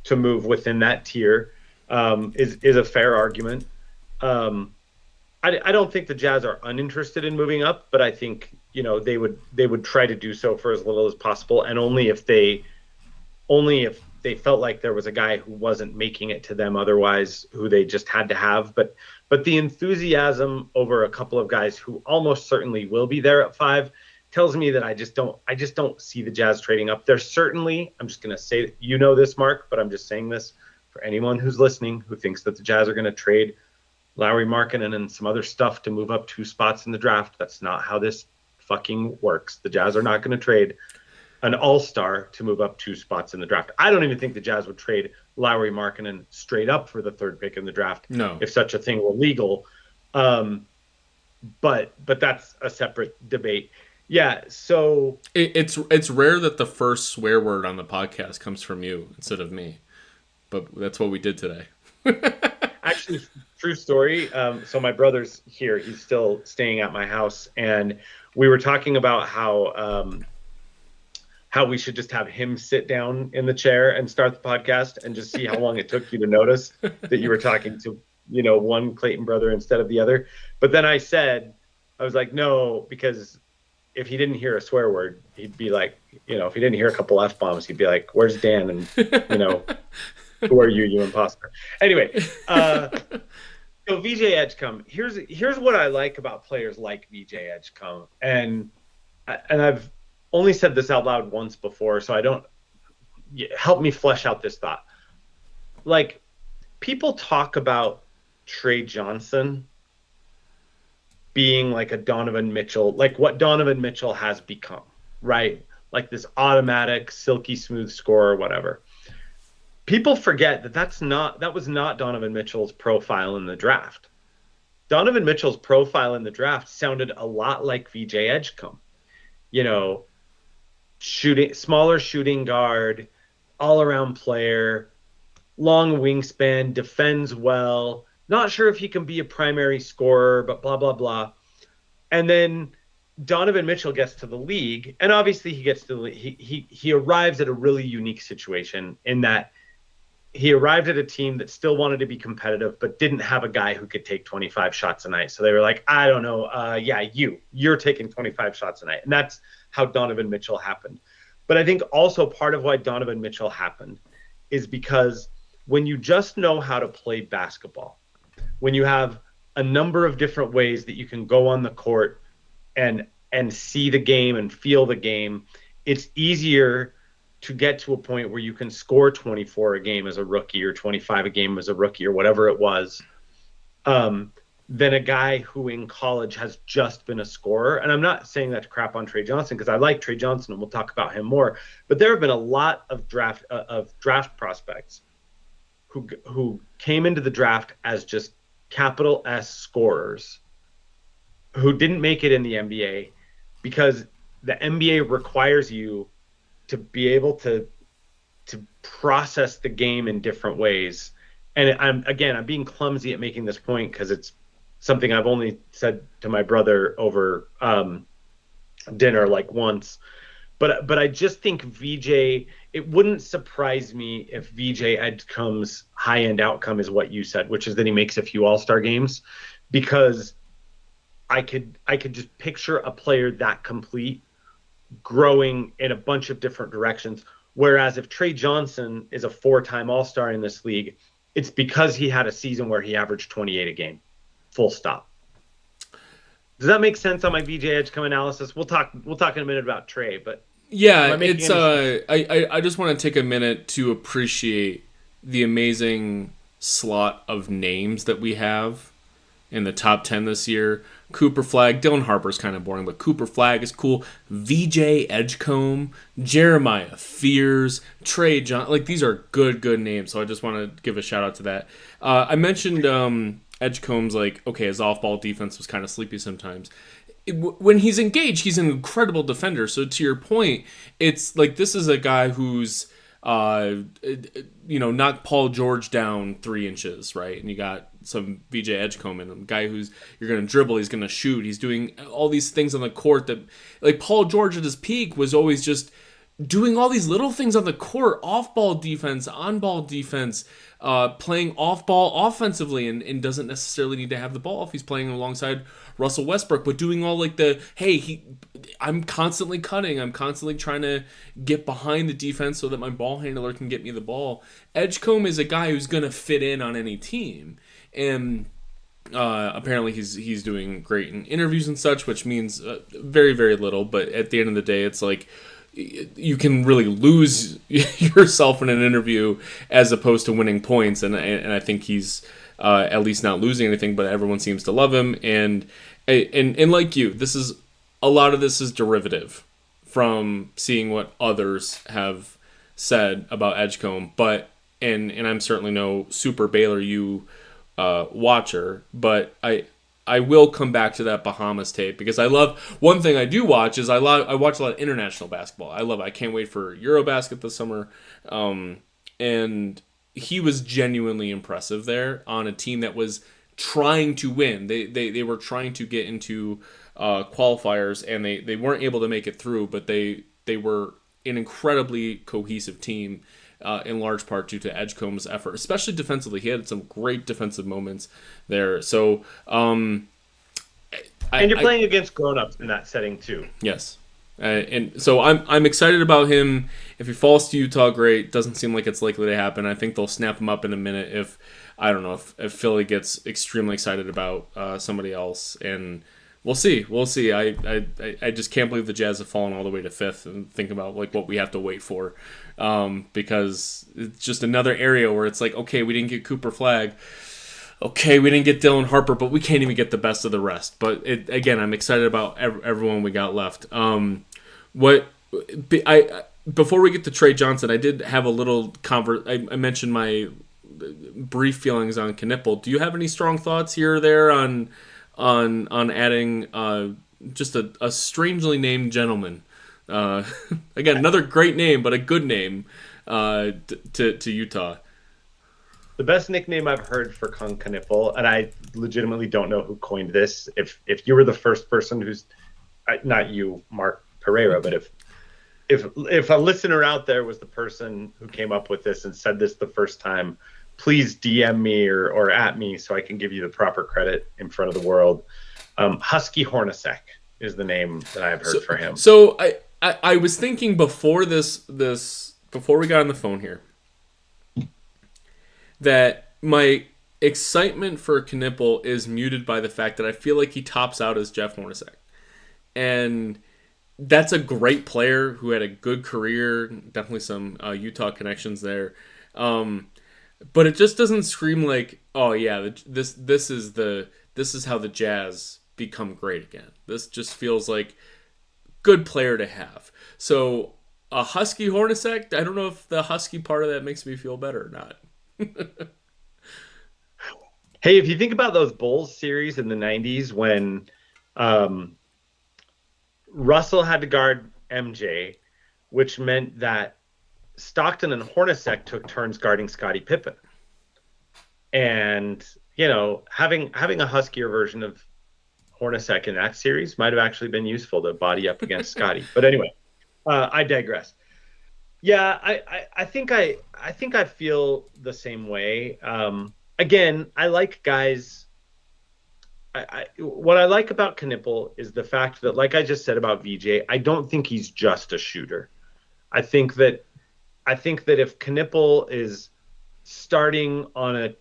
to move within that tier is a fair argument. I don't think the Jazz are uninterested in moving up, but I think they would try to do so for as little as possible, and only if they felt like there was a guy who wasn't making it to them otherwise, who they just had to have. But the enthusiasm over a couple of guys who almost certainly will be there at 5 tells me that I just don't see the Jazz trading up. There's certainly, I'm just going to say, this, Mark, but I'm just saying this for anyone who's listening who thinks that the Jazz are going to trade Lauri Markkanen and some other stuff to move up 2 spots in the draft. That's not how this fucking works. The Jazz are not going to trade an all-star to move up 2 spots in the draft. I don't even think the Jazz would trade Lauri Markkanen straight up for the 3rd pick in the draft. No. If such a thing were legal. But that's a separate debate. Yeah, so it's rare that the first swear word on the podcast comes from you instead of me, but that's what we did today. actually, true story. So my brother's here; he's still staying at my house, and we were talking about how we should just have him sit down in the chair and start the podcast, and just see how long it took you to notice that you were talking to one Clayton brother instead of the other. But then I was like, no, because if he didn't hear a swear word, he'd be like, if he didn't hear a couple F-bombs, he'd be like, where's Dan? And, who are you imposter? Anyway, so VJ Edgecombe, here's what I like about players like VJ Edgecombe. And I've only said this out loud once before, so help me flesh out this thought. Like, people talk about Trey Johnson being like a Donovan Mitchell, like what Donovan Mitchell has become, right? Like this automatic, silky smooth scorer or whatever. People forget that was not Donovan Mitchell's profile in the draft. Donovan Mitchell's profile in the draft sounded a lot like VJ Edgecombe. Smaller shooting guard, all around player, long wingspan, defends well. Not sure if he can be a primary scorer, but blah, blah, blah. And then Donovan Mitchell gets to the league, and obviously he arrives at a really unique situation in that he arrived at a team that still wanted to be competitive, but didn't have a guy who could take 25 shots a night. So they were like, I don't know, you're taking 25 shots a night. And that's how Donovan Mitchell happened. But I think also part of why Donovan Mitchell happened is because when you just know how to play basketball, when you have a number of different ways that you can go on the court and see the game and feel the game, it's easier to get to a point where you can score 24 a game as a rookie or 25 a game as a rookie or whatever it was, than a guy who in college has just been a scorer. And I'm not saying that to crap on Trey Johnson, because I like Trey Johnson and we'll talk about him more. But there have been a lot of draft prospects who came into the draft as just capital S scorers who didn't make it in the NBA because the NBA requires you to be able to process the game in different ways. And I'm being clumsy at making this point because it's something I've only said to my brother over dinner like once. But I just think VJ, it wouldn't surprise me if VJ Edgecombe's high-end outcome is what you said, which is that he makes a few All-Star games, because I could just picture a player that complete growing in a bunch of different directions. Whereas if Trey Johnson is a 4-time All-Star in this league, it's because he had a season where he averaged 28 a game. Full stop. Does that make sense on my VJ Edgecombe analysis? We'll talk in a minute about Trey, but yeah, it's I just want to take a minute to appreciate the amazing slot of names that we have in the top 10 this year. Cooper Flagg, Dylan Harper's kind of boring, but Cooper Flagg is cool. VJ Edgecombe, Jeremiah Fears, Trey John, like these are good names. So I just want to give a shout out to that. I mentioned Edgecombe's his off-ball defense was kind of sleepy sometimes. When he's engaged, he's an incredible defender. So to your point, it's like this is a guy who's knocked Paul George down 3 inches, right? And you got some VJ Edgecombe in him, a guy who's you're going to dribble, he's going to shoot, he's doing all these things on the court that, like Paul George at his peak was always just doing all these little things on the court, off-ball defense, on-ball defense, playing off-ball offensively, and doesn't necessarily need to have the ball if he's playing alongside Russell Westbrook, but doing all I'm constantly cutting, I'm constantly trying to get behind the defense so that my ball handler can get me the ball. Edgecombe is a guy who's going to fit in on any team, and apparently he's doing great in interviews and such, which means very, very little, but at the end of the day, it's like you can really lose yourself in an interview as opposed to winning points, and I think he's at least not losing anything, but everyone seems to love him, and like you, a lot of this is derivative from seeing what others have said about Edgecombe, but and I'm certainly no super Baylor U watcher, but I will come back to that Bahamas tape because I love, one thing I do watch is I watch a lot of international basketball. I can't wait for Eurobasket this summer. And he was genuinely impressive there on a team that was trying to win. They were trying to get into qualifiers, and they weren't able to make it through, but they were an incredibly cohesive team, in large part due to Edgecombe's effort, especially defensively. He had some great defensive moments there. So, and you're playing against grown-ups in that setting too. Yes, and so I'm excited about him. If he falls to Utah, great. Doesn't seem like it's likely to happen. I think they'll snap him up in a minute if if Philly gets extremely excited about somebody else, and we'll see. I just can't believe the Jazz have fallen all the way to 5th, and think about what we have to wait for, because it's just another area where it's like, okay, we didn't get Cooper Flagg, okay, we didn't get Dylan Harper, but we can't even get the best of the rest. But again, I'm excited about everyone we got left. Before we get to Trey Johnson, I did have a little I mentioned my brief feelings on Knipple. Do you have any strong thoughts here or there on adding just a strangely named gentleman? Again, another great name, but a good name to Utah. The best nickname I've heard for Kung Knipple, and I legitimately don't know who coined this. If you were the first person who's not you, Mark Pereira, but if a listener out there was the person who came up with this and said this the first time, please DM me or at me so I can give you the proper credit in front of the world. Husky Hornacek is the name that I've heard for him. So I was thinking before before we got on the phone here that my excitement for Knipple is muted by the fact that I feel like he tops out as Jeff Hornacek. And that's a great player who had a good career, definitely some Utah connections there. But it just doesn't scream like, oh yeah, this is how the Jazz become great again. This just feels like good player to have. So a Husky Hornacek, I don't know if the Husky part of that makes me feel better or not. Hey, if you think about those Bulls series in the 90s when um, Russell had to guard MJ, which meant that Stockton and Hornacek took turns guarding Scottie Pippen. And, having a huskier version of Hornacek in that series might have actually been useful to body up against Scottie. But anyway, I digress. Yeah, I think I feel the same way. Again, I like guys. What I like about Knipple is the fact that, like I just said about VJ, I don't think he's just a shooter. I think that if Knipple is starting on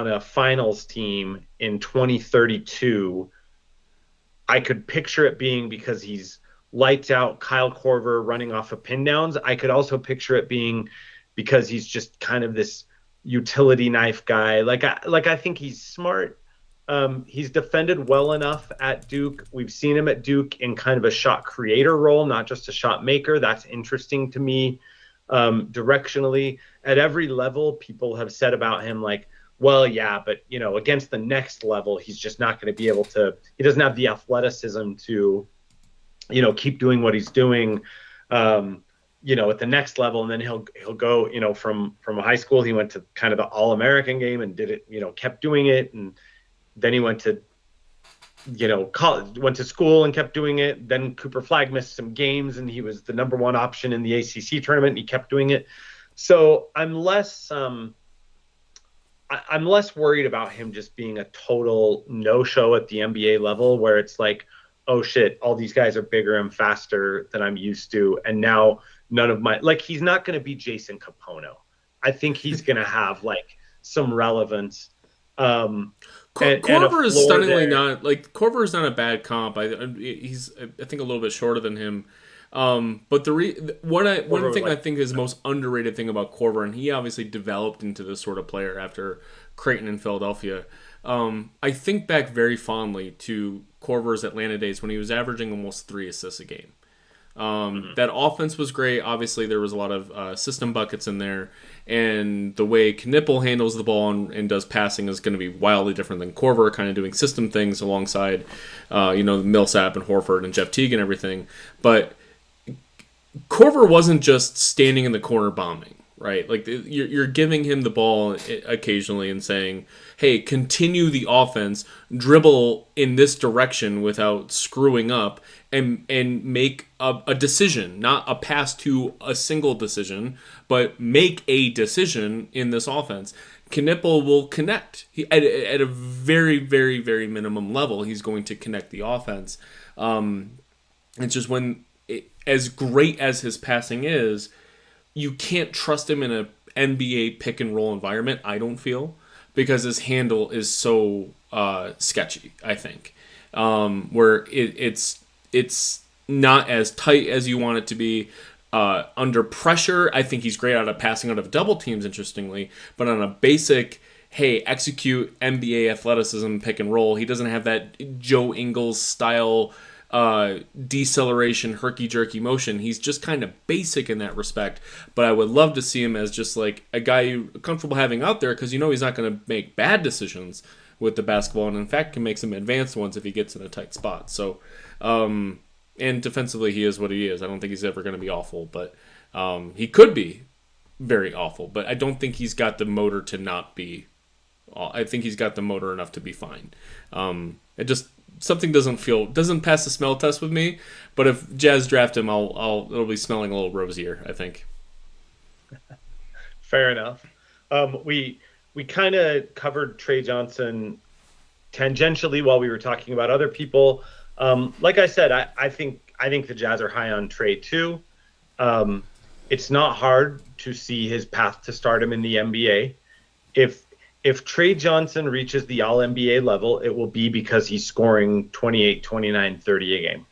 a finals team in 2032, I could picture it being because he's lights out Kyle Korver running off of pin downs. I could also picture it being because he's just kind of this utility knife guy. I think he's smart. He's defended well enough at Duke. We've seen him at Duke in kind of a shot creator role, not just a shot maker. That's interesting to me. Directionally, at every level, people have said about him, like, well, yeah, but against the next level, he's just not going to be able to. He doesn't have the athleticism to, keep doing what he's doing, at the next level, and then he'll go, from high school, he went to kind of the All-American game and did it, kept doing it, and then he went to, college, went to school and kept doing it. Then Cooper Flagg missed some games, and he was the number one option in the ACC tournament, and he kept doing it. So I'm less worried about him just being a total no-show at the NBA level, where it's like, oh shit, all these guys are bigger and faster than I'm used to, and now none of my, like, he's not going to be Jason Capono. I think he's going to have like some relevance. Korver is stunningly not like Korver is not a bad comp. He's I think a little bit shorter than him. But one thing I think is the most underrated thing about Korver, and he obviously developed into this sort of player after Creighton and Philadelphia. I think back very fondly to Korver's Atlanta days when he was averaging almost 3 assists a game. That offense was great. Obviously, there was a lot of system buckets in there, and the way Knipple handles the ball and does passing is going to be wildly different than Korver, kind of doing system things alongside, Millsap and Horford and Jeff Teague and everything. But Korver wasn't just standing in the corner bombing, right? Like, you're giving him the ball occasionally and saying, hey, continue the offense, dribble in this direction without screwing up, and make a decision, not a pass to a single decision, but make a decision in this offense. Knipple will connect. At a very, very, very minimum level, he's going to connect the offense. It's just as great as his passing is, you can't trust him in an NBA pick and roll environment, I don't feel, because his handle is so sketchy, I think. Where it's not as tight as you want it to be. Under pressure, I think he's great out of passing out of double teams, interestingly. But on a basic, hey, execute NBA athleticism pick and roll, he doesn't have that Joe Ingles style deceleration, herky-jerky motion. He's just kind of basic in that respect. But I would love to see him as just like a guy you're comfortable having out there, because he's not going to make bad decisions with the basketball, and in fact can make some advanced ones if he gets in a tight spot. So, and defensively he is what he is. I don't think he's ever going to be awful, but he could be very awful. But I don't think he's got the motor to not be. I think he's got the motor enough to be fine. It just something doesn't pass the smell test with me. But if Jazz draft him, it'll be smelling a little rosier, I think. Fair enough. We kind of covered Trey Johnson tangentially while we were talking about other people. Like I said, I think I think the Jazz are high on Trey too. Um, it's not hard to see his path to stardom in the NBA. If if Trey Johnson reaches the All NBA level, it will be because he's scoring 28, 29, 30 a game.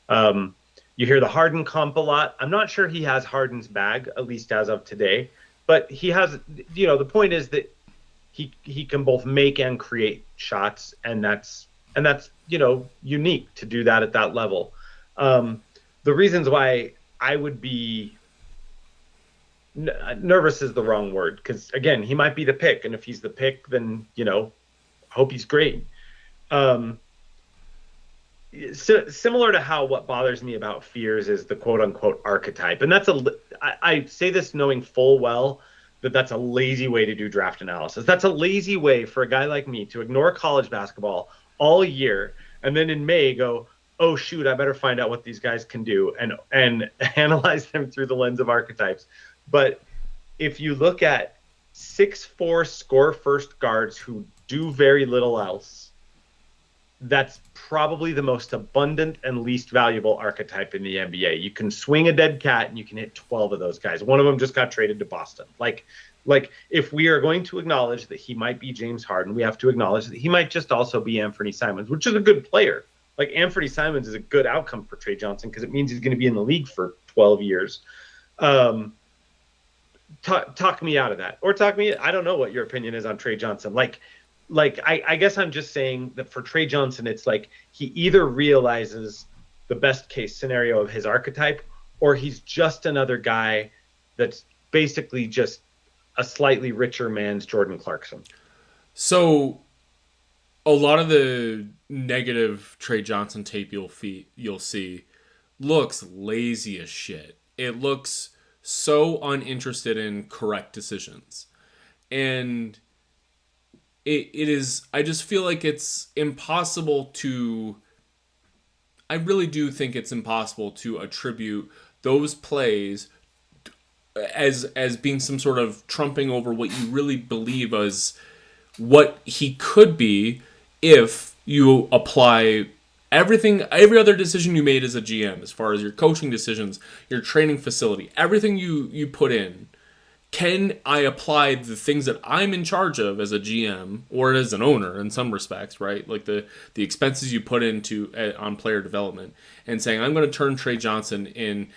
Um, you hear the Harden comp a lot. I'm not sure he has Harden's bag, at least as of today, but he has. The point is that he can both make and create shots, and that's unique to do that at that level. Um, the reasons why I would be nervous is the wrong word, because again, he might be the pick, and if he's the pick, then hope he's great. Um, similar to how what bothers me about fears is the quote unquote archetype, and I say this knowing full well that that's a lazy way to do draft analysis. That's a lazy way for a guy like me to ignore college basketball all year and then in May go, oh shoot, I better find out what these guys can do and analyze them through the lens of archetypes. But if you look at 6'4" score first guards who do very little else, that's probably the most abundant and least valuable archetype in the NBA. You can swing a dead cat and you can hit 12 of those guys. One of them just got traded to Boston. Like if we are going to acknowledge that he might be James Harden, we have to acknowledge that he might just also be Anthony Simons, which is a good player. Like Anthony Simons is a good outcome for Trey Johnson because it means he's going to be in the league for 12 years. Talk me out of that, or I don't know what your opinion is on Trey Johnson. I guess I'm just saying that for Trey Johnson, it's like he either realizes the best case scenario of his archetype, or he's just another guy that's basically just a slightly richer man's Jordan Clarkson. So a lot of the negative Trey Johnson tape you'll see looks lazy as shit. It looks so uninterested in correct decisions. And it is, I just feel like it's impossible to, I really do think it's impossible to attribute those plays as being some sort of trumping over what you really believe as what he could be if you apply every other decision you made as a GM, as far as your coaching decisions, your training facility, everything you put in. Can I apply the things that I'm in charge of as a GM or as an owner in some respects, right? Like the expenses you put into on player development, and saying I'm going to turn Trey Johnson in.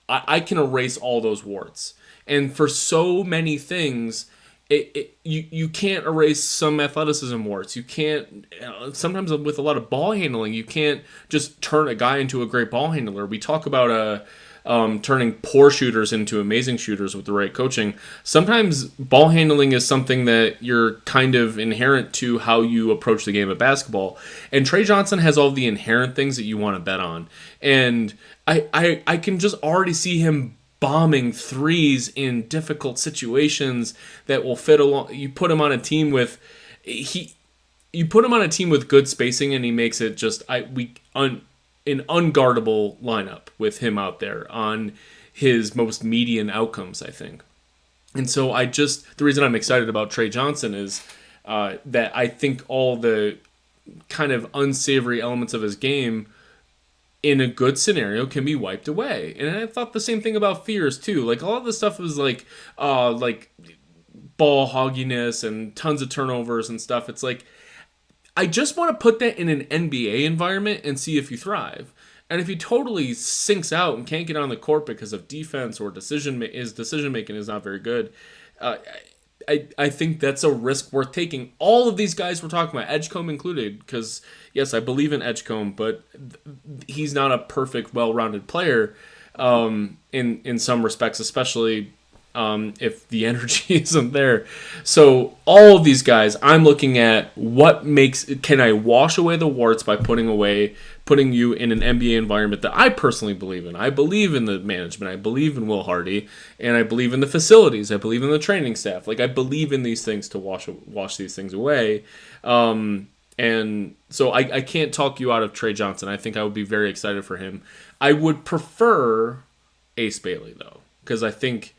I can erase all those warts, and for so many things. You can't erase some athleticism warts. You can't, sometimes with a lot of ball handling, you can't just turn a guy into a great ball handler. We talk about turning poor shooters into amazing shooters with the right coaching. Sometimes ball handling is something that you're kind of inherent to how you approach the game of basketball. And Trey Johnson has all the inherent things that you want to bet on. And I can just already see him bombing threes in difficult situations that will fit along. You put him on a team with good spacing, and he makes it just an unguardable lineup with him out there on his most median outcomes, I think. And so the reason I'm excited about Trey Johnson is that I think all the kind of unsavory elements of his game in a good scenario can be wiped away. And I thought the same thing about fears too. Like a lot of the stuff was like ball hogginess and tons of turnovers and stuff. It's like, I just want to put that in an NBA environment and see if you thrive. And if he totally sinks out and can't get on the court because of defense or his decision making is not very good, I think that's a risk worth taking. All of these guys we're talking about, Edgecombe included, because yes, I believe in Edgecombe, but he's not a perfect, well-rounded player in some respects, especially if the energy isn't there. So all of these guys, I'm looking at can I wash away the warts by putting you in an NBA environment that I personally believe in. I believe in the management. I believe in Will Hardy, and I believe in the facilities. I believe in the training staff. Like I believe in these things to wash these things away. And so I can't talk you out of Trey Johnson. I think I would be very excited for him. I would prefer Ace Bailey though, because I think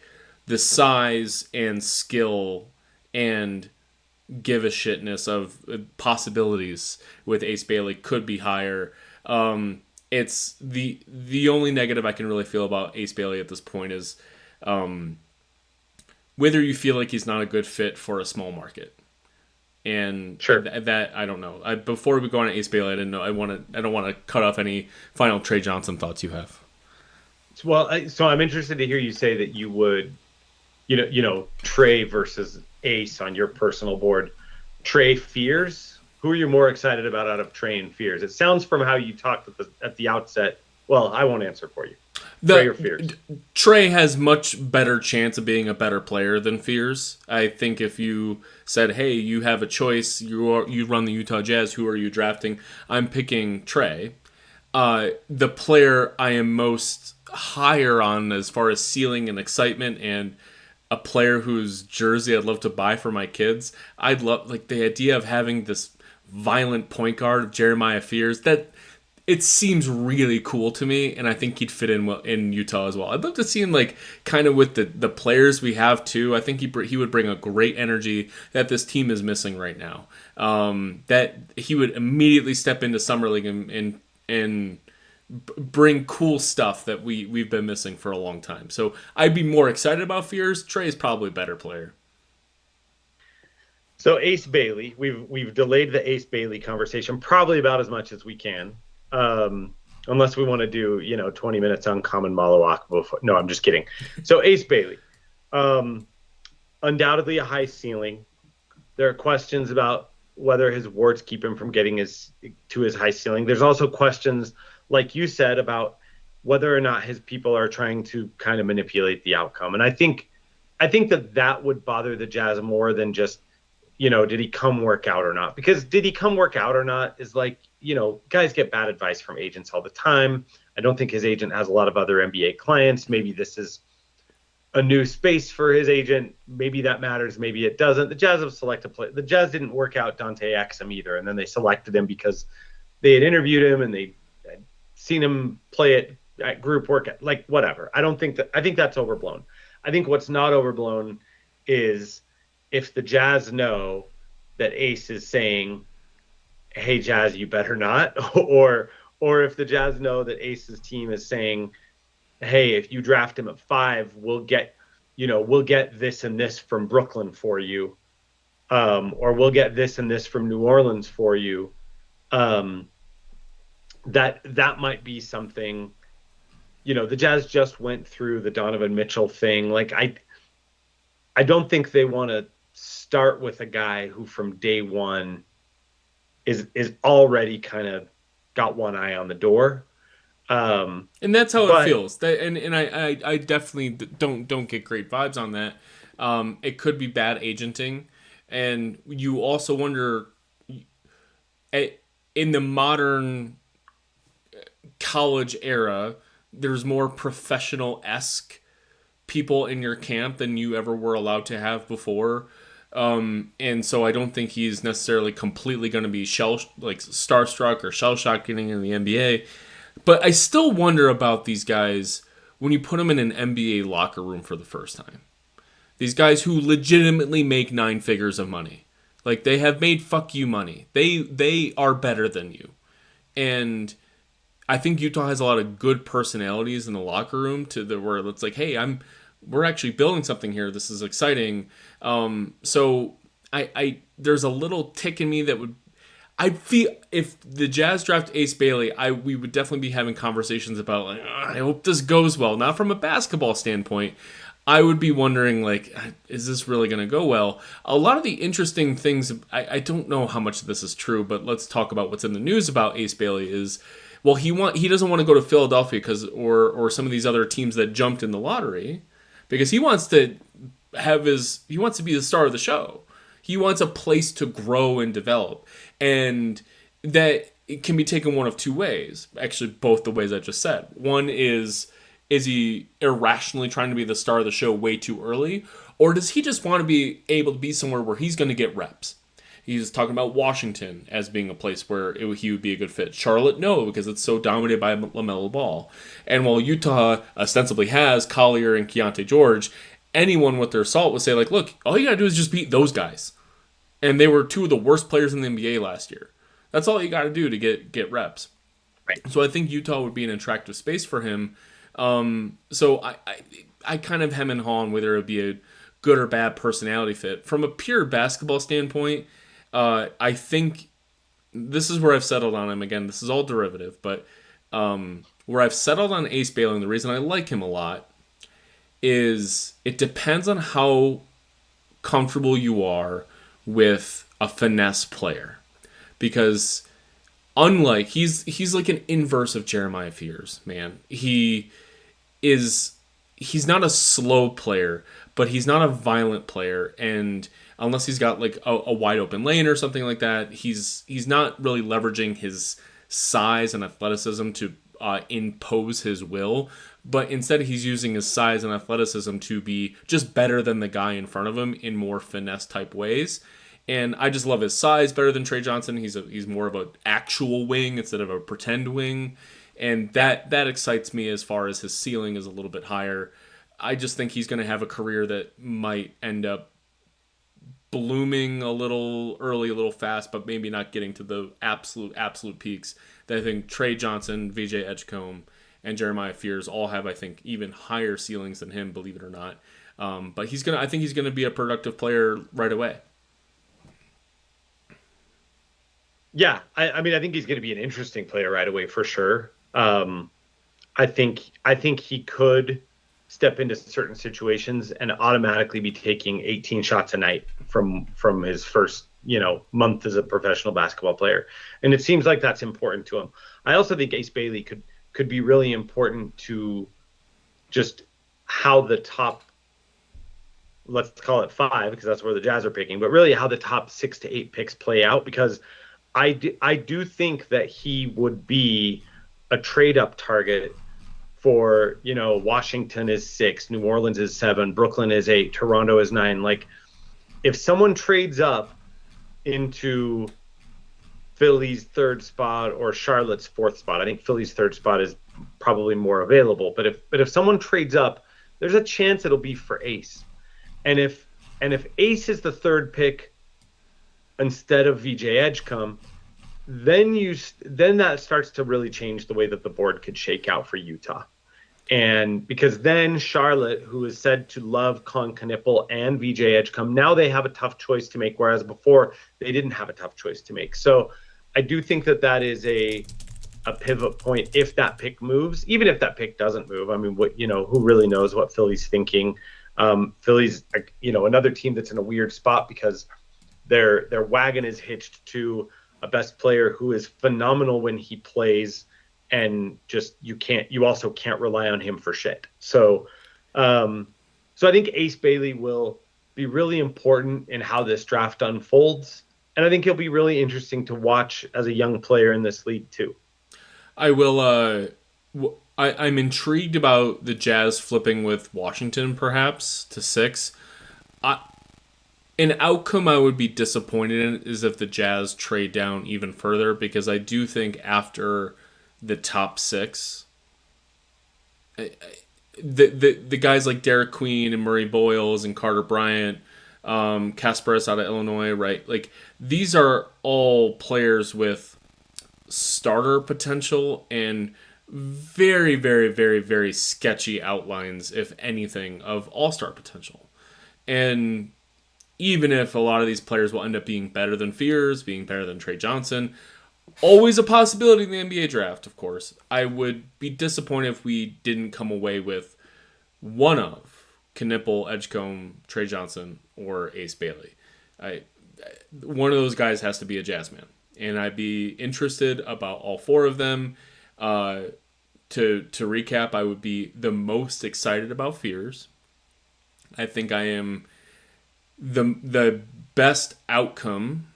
the size and skill and give a shitness of possibilities with Ace Bailey could be higher. And It's the only negative I can really feel about Ace Bailey at this point is um, whether you feel like he's not a good fit for a small market. And Sure. that I don't know. Before we go on to Ace Bailey, I didn't know. I don't want to cut off any final Trey Johnson thoughts you have. Well, so I'm interested to hear you say that you would, Trey versus Ace on your personal board. Trey fears. Who are you more excited about out of Trey and fears? It sounds from how you talked at the outset. Well, I won't answer for you. Trey or fears? Trey has much better chance of being a better player than Fears. I think if you said, "Hey, you have a choice. You run the Utah Jazz. Who are you drafting?" I'm picking Trey. The player I am most higher on as far as ceiling and excitement, and a player whose jersey I'd love to buy for my kids. I'd love like the idea of having this violent point guard of Jeremiah Fears. That it seems really cool to me, and I think he'd fit in well in Utah as well. I'd love to see him like kind of with the players we have too. I think he would bring a great energy that this team is missing right now. That he would immediately step into summer league and bring cool stuff that we've been missing for a long time. So I'd be more excited about Fears. Trey's probably a better player. So Ace Bailey, we've delayed the Ace Bailey conversation probably about as much as we can, unless we want to do 20 minutes on Common Malawak before. No, I'm just kidding. So Ace Bailey, undoubtedly a high ceiling. There are questions about whether his warts keep him from getting to his high ceiling. There's also questions, like you said, about whether or not his people are trying to kind of manipulate the outcome. And I think that would bother the Jazz more than just, did he come work out or not? Because did he come work out or not is like, guys get bad advice from agents all the time. I don't think his agent has a lot of other NBA clients. Maybe this is a new space for his agent. Maybe that matters. Maybe it doesn't. The Jazz have selected play. The Jazz didn't work out Dante Exum either. And then they selected him because they had interviewed him and they had seen him play at group work, like whatever. I think that's overblown. I think what's not overblown is if the Jazz know that Ace is saying, "Hey Jazz, you better not," or if the Jazz know that Ace's team is saying, "Hey, if you draft him at 5, we'll get this and this from Brooklyn for you, or we'll get this and this from New Orleans for you." That might be something. The Jazz just went through the Donovan Mitchell thing. Like I don't think they want to start with a guy who from day one is already kind of got one eye on the door. And that's how it feels. And I definitely don't get great vibes on that. It could be bad agenting, and you also wonder in the modern college era, there's more professional-esque people in your camp than you ever were allowed to have before. And so I don't think he's necessarily completely going to be starstruck or shell-shocked getting in the NBA. But I still wonder about these guys when you put them in an NBA locker room for the first time. These guys who legitimately make 9 figures of money. Like, they have made fuck you money. They are better than you. And I think Utah has a lot of good personalities in the locker room where it's like, hey, we're actually building something here. This is exciting. So I there's a little tick in me that I feel if the Jazz draft Ace Bailey, we would definitely be having conversations about like, I hope this goes well. Not from a basketball standpoint. I would be wondering, like, is this really going to go well? A lot of the interesting things, I don't know how much of this is true, but let's talk about what's in the news about Ace Bailey is, well, he doesn't want to go to Philadelphia or some of these other teams that jumped in the lottery because he wants to be the star of the show. He wants a place to grow and develop. And that it can be taken one of two ways. Actually, both the ways I just said. One is he irrationally trying to be the star of the show way too early? Or does he just want to be able to be somewhere where he's going to get reps? He's talking about Washington as being a place where he would be a good fit. Charlotte, no, because it's so dominated by LaMelo Ball. And while Utah ostensibly has Collier and Keontae George, anyone with their salt would say, like, look, all you got to do is just beat those guys. And they were two of the worst players in the NBA last year. That's all you got to do to get reps. Right. So I think Utah would be an attractive space for him. So I kind of hem and haw on whether it would be a good or bad personality fit. From a pure basketball standpoint, I think this is where I've settled on him. Again, this is all derivative, but where I've settled on Ace Bailey, and the reason I like him a lot is it depends on how comfortable you are with a finesse player. Because unlike he's like an inverse of Jeremiah Fears, man. Is he's not a slow player, but he's not a violent player, and unless he's got like a wide open lane or something like that, he's not really leveraging his size and athleticism to impose his will, but instead he's using his size and athleticism to be just better than the guy in front of him in more finesse type ways. And I just love his size better than Trey Johnson. He's more of an actual wing instead of a pretend wing, and that excites me as far as his ceiling is a little bit higher. I just think he's going to have a career that might end up blooming a little early, a little fast, but maybe not getting to the absolute peaks that I think Trey Johnson, VJ Edgecombe, and Jeremiah Fears all have. I think even higher ceilings than him, believe it or not. But I think he's gonna be a productive player right away. Yeah, I mean, I think he's going to be an interesting player right away for sure. I think he could step into certain situations and automatically be taking 18 shots a night from his first month as a professional basketball player, and it seems like that's important to him. I also think Ace Bailey could be really important to just how the top, let's call it five because that's where the Jazz are picking, but really how the top 6 to 8 picks play out, because I do think that he would be a trade up target for, Washington is 6, New Orleans is 7, Brooklyn is 8, Toronto is 9. Like, if someone trades up into Philly's third spot or Charlotte's fourth spot, I think Philly's third spot is probably more available. But if someone trades up, there's a chance it'll be for Ace. And if Ace is the third pick instead of VJ Edgecombe, then that starts to really change the way that the board could shake out for Utah. And because then Charlotte, who is said to love Con Knipple and VJ Edgecombe, now they have a tough choice to make, whereas before they didn't have a tough choice to make. So I do think that is a pivot point if that pick moves. Even if that pick doesn't move, I mean, who really knows what Philly's thinking? Philly's, another team that's in a weird spot because their wagon is hitched to a best player who is phenomenal when he plays, and just you also can't rely on him for shit. So I think Ace Bailey will be really important in how this draft unfolds, and I think he'll be really interesting to watch as a young player in this league too. I will. I'm intrigued about the Jazz flipping with Washington, perhaps to 6. An outcome I would be disappointed in is if the Jazz trade down even further, because I do think after the top 6, the guys like Derek Queen and Murray Boyles and Carter Bryant, Kasparis out of Illinois, right? Like, these are all players with starter potential and very, very, very, very sketchy outlines, if anything, of all-star potential. And even if a lot of these players will end up being better than Fears, being better than Trey Johnson, always a possibility in the NBA draft, of course, I would be disappointed if we didn't come away with one of Knipple, Edgecombe, Trey Johnson, or Ace Bailey. One of those guys has to be a Jazz man, and I'd be interested about all 4 of them. To recap, I would be the most excited about Fears. I think I am the best outcome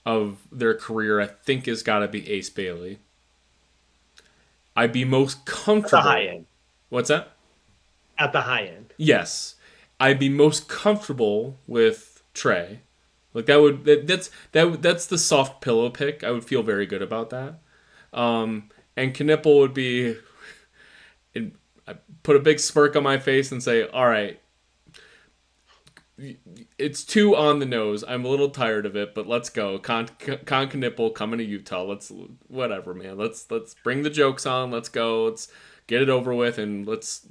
of their career, I think, has got to be Ace Bailey. I'd be most comfortable. At the high end. What's that? At the high end. Yes, I'd be most comfortable with Trey. Like, that's the soft pillow pick. I would feel very good about that. And Knipple would be, I put a big smirk on my face and say, all right, it's too on the nose. I'm a little tired of it, but let's go. Con Knipple coming to Utah. Let's whatever, man. Let's bring the jokes on. Let's go. Let's get it over with, and let's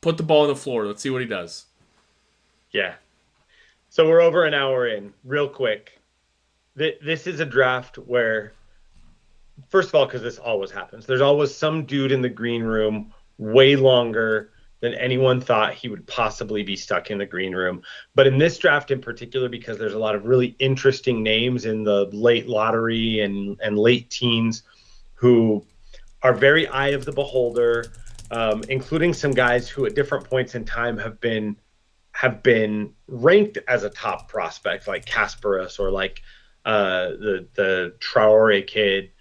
put the ball on the floor. Let's see what he does. Yeah. So we're over an hour in. Real quick, this is a draft where, first of all, because this always happens, there's always some dude in the green room way longer than anyone thought he would possibly be stuck in the green room. But in this draft in particular, because there's a lot of really interesting names in the late lottery and late teens who are very eye of the beholder, including some guys who at different points in time have been ranked as a top prospect, like Kasparus or like the Traore kid.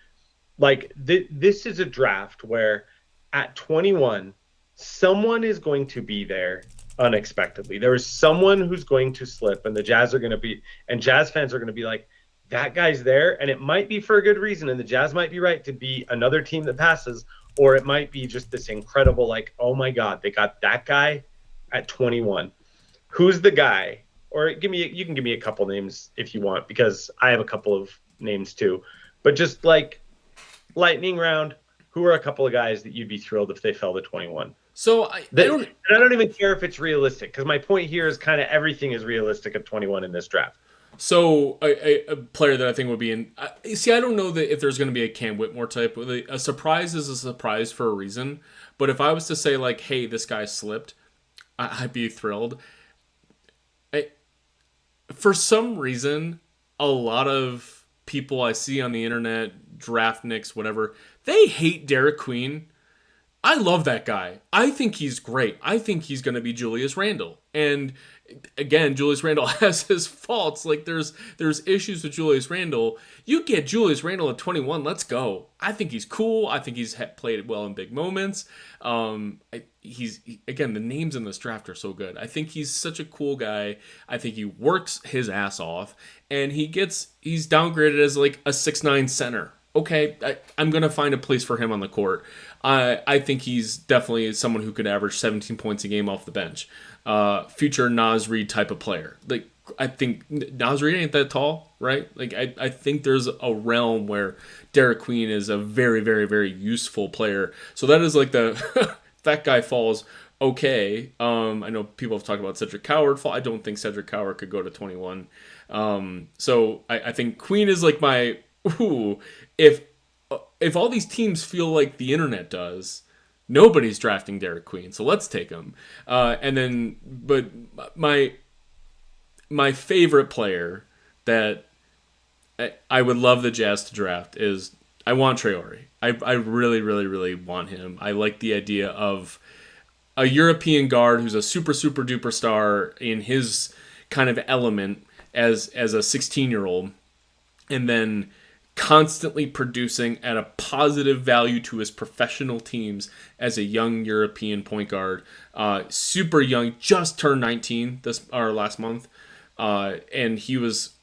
Like this is a draft where at 21, someone is going to be there unexpectedly. There is someone who's going to slip, and the Jazz are going to be, and Jazz fans are going to be like, that guy's there, and it might be for a good reason, and the Jazz might be right to be another team that passes, or it might be just this incredible, like, oh my God, they got that guy at 21. Who's the guy? Or you can give me a couple names if you want, because I have a couple of names too. But just like lightning round, who are a couple of guys that you'd be thrilled if they fell to 21? So I don't even care if it's realistic, because my point here is kind of everything is realistic at 21 in this draft. So a player that I think would be in. See, I don't know that if there's going to be a Cam Whitmore type. A surprise is a surprise for a reason. But if I was to say like, hey, this guy slipped, I'd be thrilled. For some reason, a lot of people I see on the internet, draft nicks, whatever, they hate Derek Queen. I love that guy. I think he's great. I think he's going to be Julius Randle. And again, Julius Randle has his faults. Like there's issues with Julius Randle. You get Julius Randle at 21, let's go. I think he's cool. I think he's played well in big moments. Again, the names in this draft are so good. I think he's such a cool guy. I think he works his ass off, and he's downgraded as like a 6'9" center. Okay, I'm going to find a place for him on the court. I think he's definitely someone who could average 17 points a game off the bench. Future Naz Reid type of player. Like, I think Naz Reid ain't that tall, right? Like, I think there's a realm where Derek Queen is a very, very, very useful player. So that is like the that guy falls okay. I know people have talked about Cedric Coward fall. I don't think Cedric Coward could go to 21. So I think Queen is like my... Ooh, if all these teams feel like the internet does, nobody's drafting Derek Queen, so let's take him. But my favorite player that I would love the Jazz to draft is I want Traore. I really, really, really want him. I like the idea of a European guard who's a super, super duper star in his kind of element as a 16-year-old, and then constantly producing at a positive value to his professional teams as a young European point guard. Super young, just turned 19 last month. And he was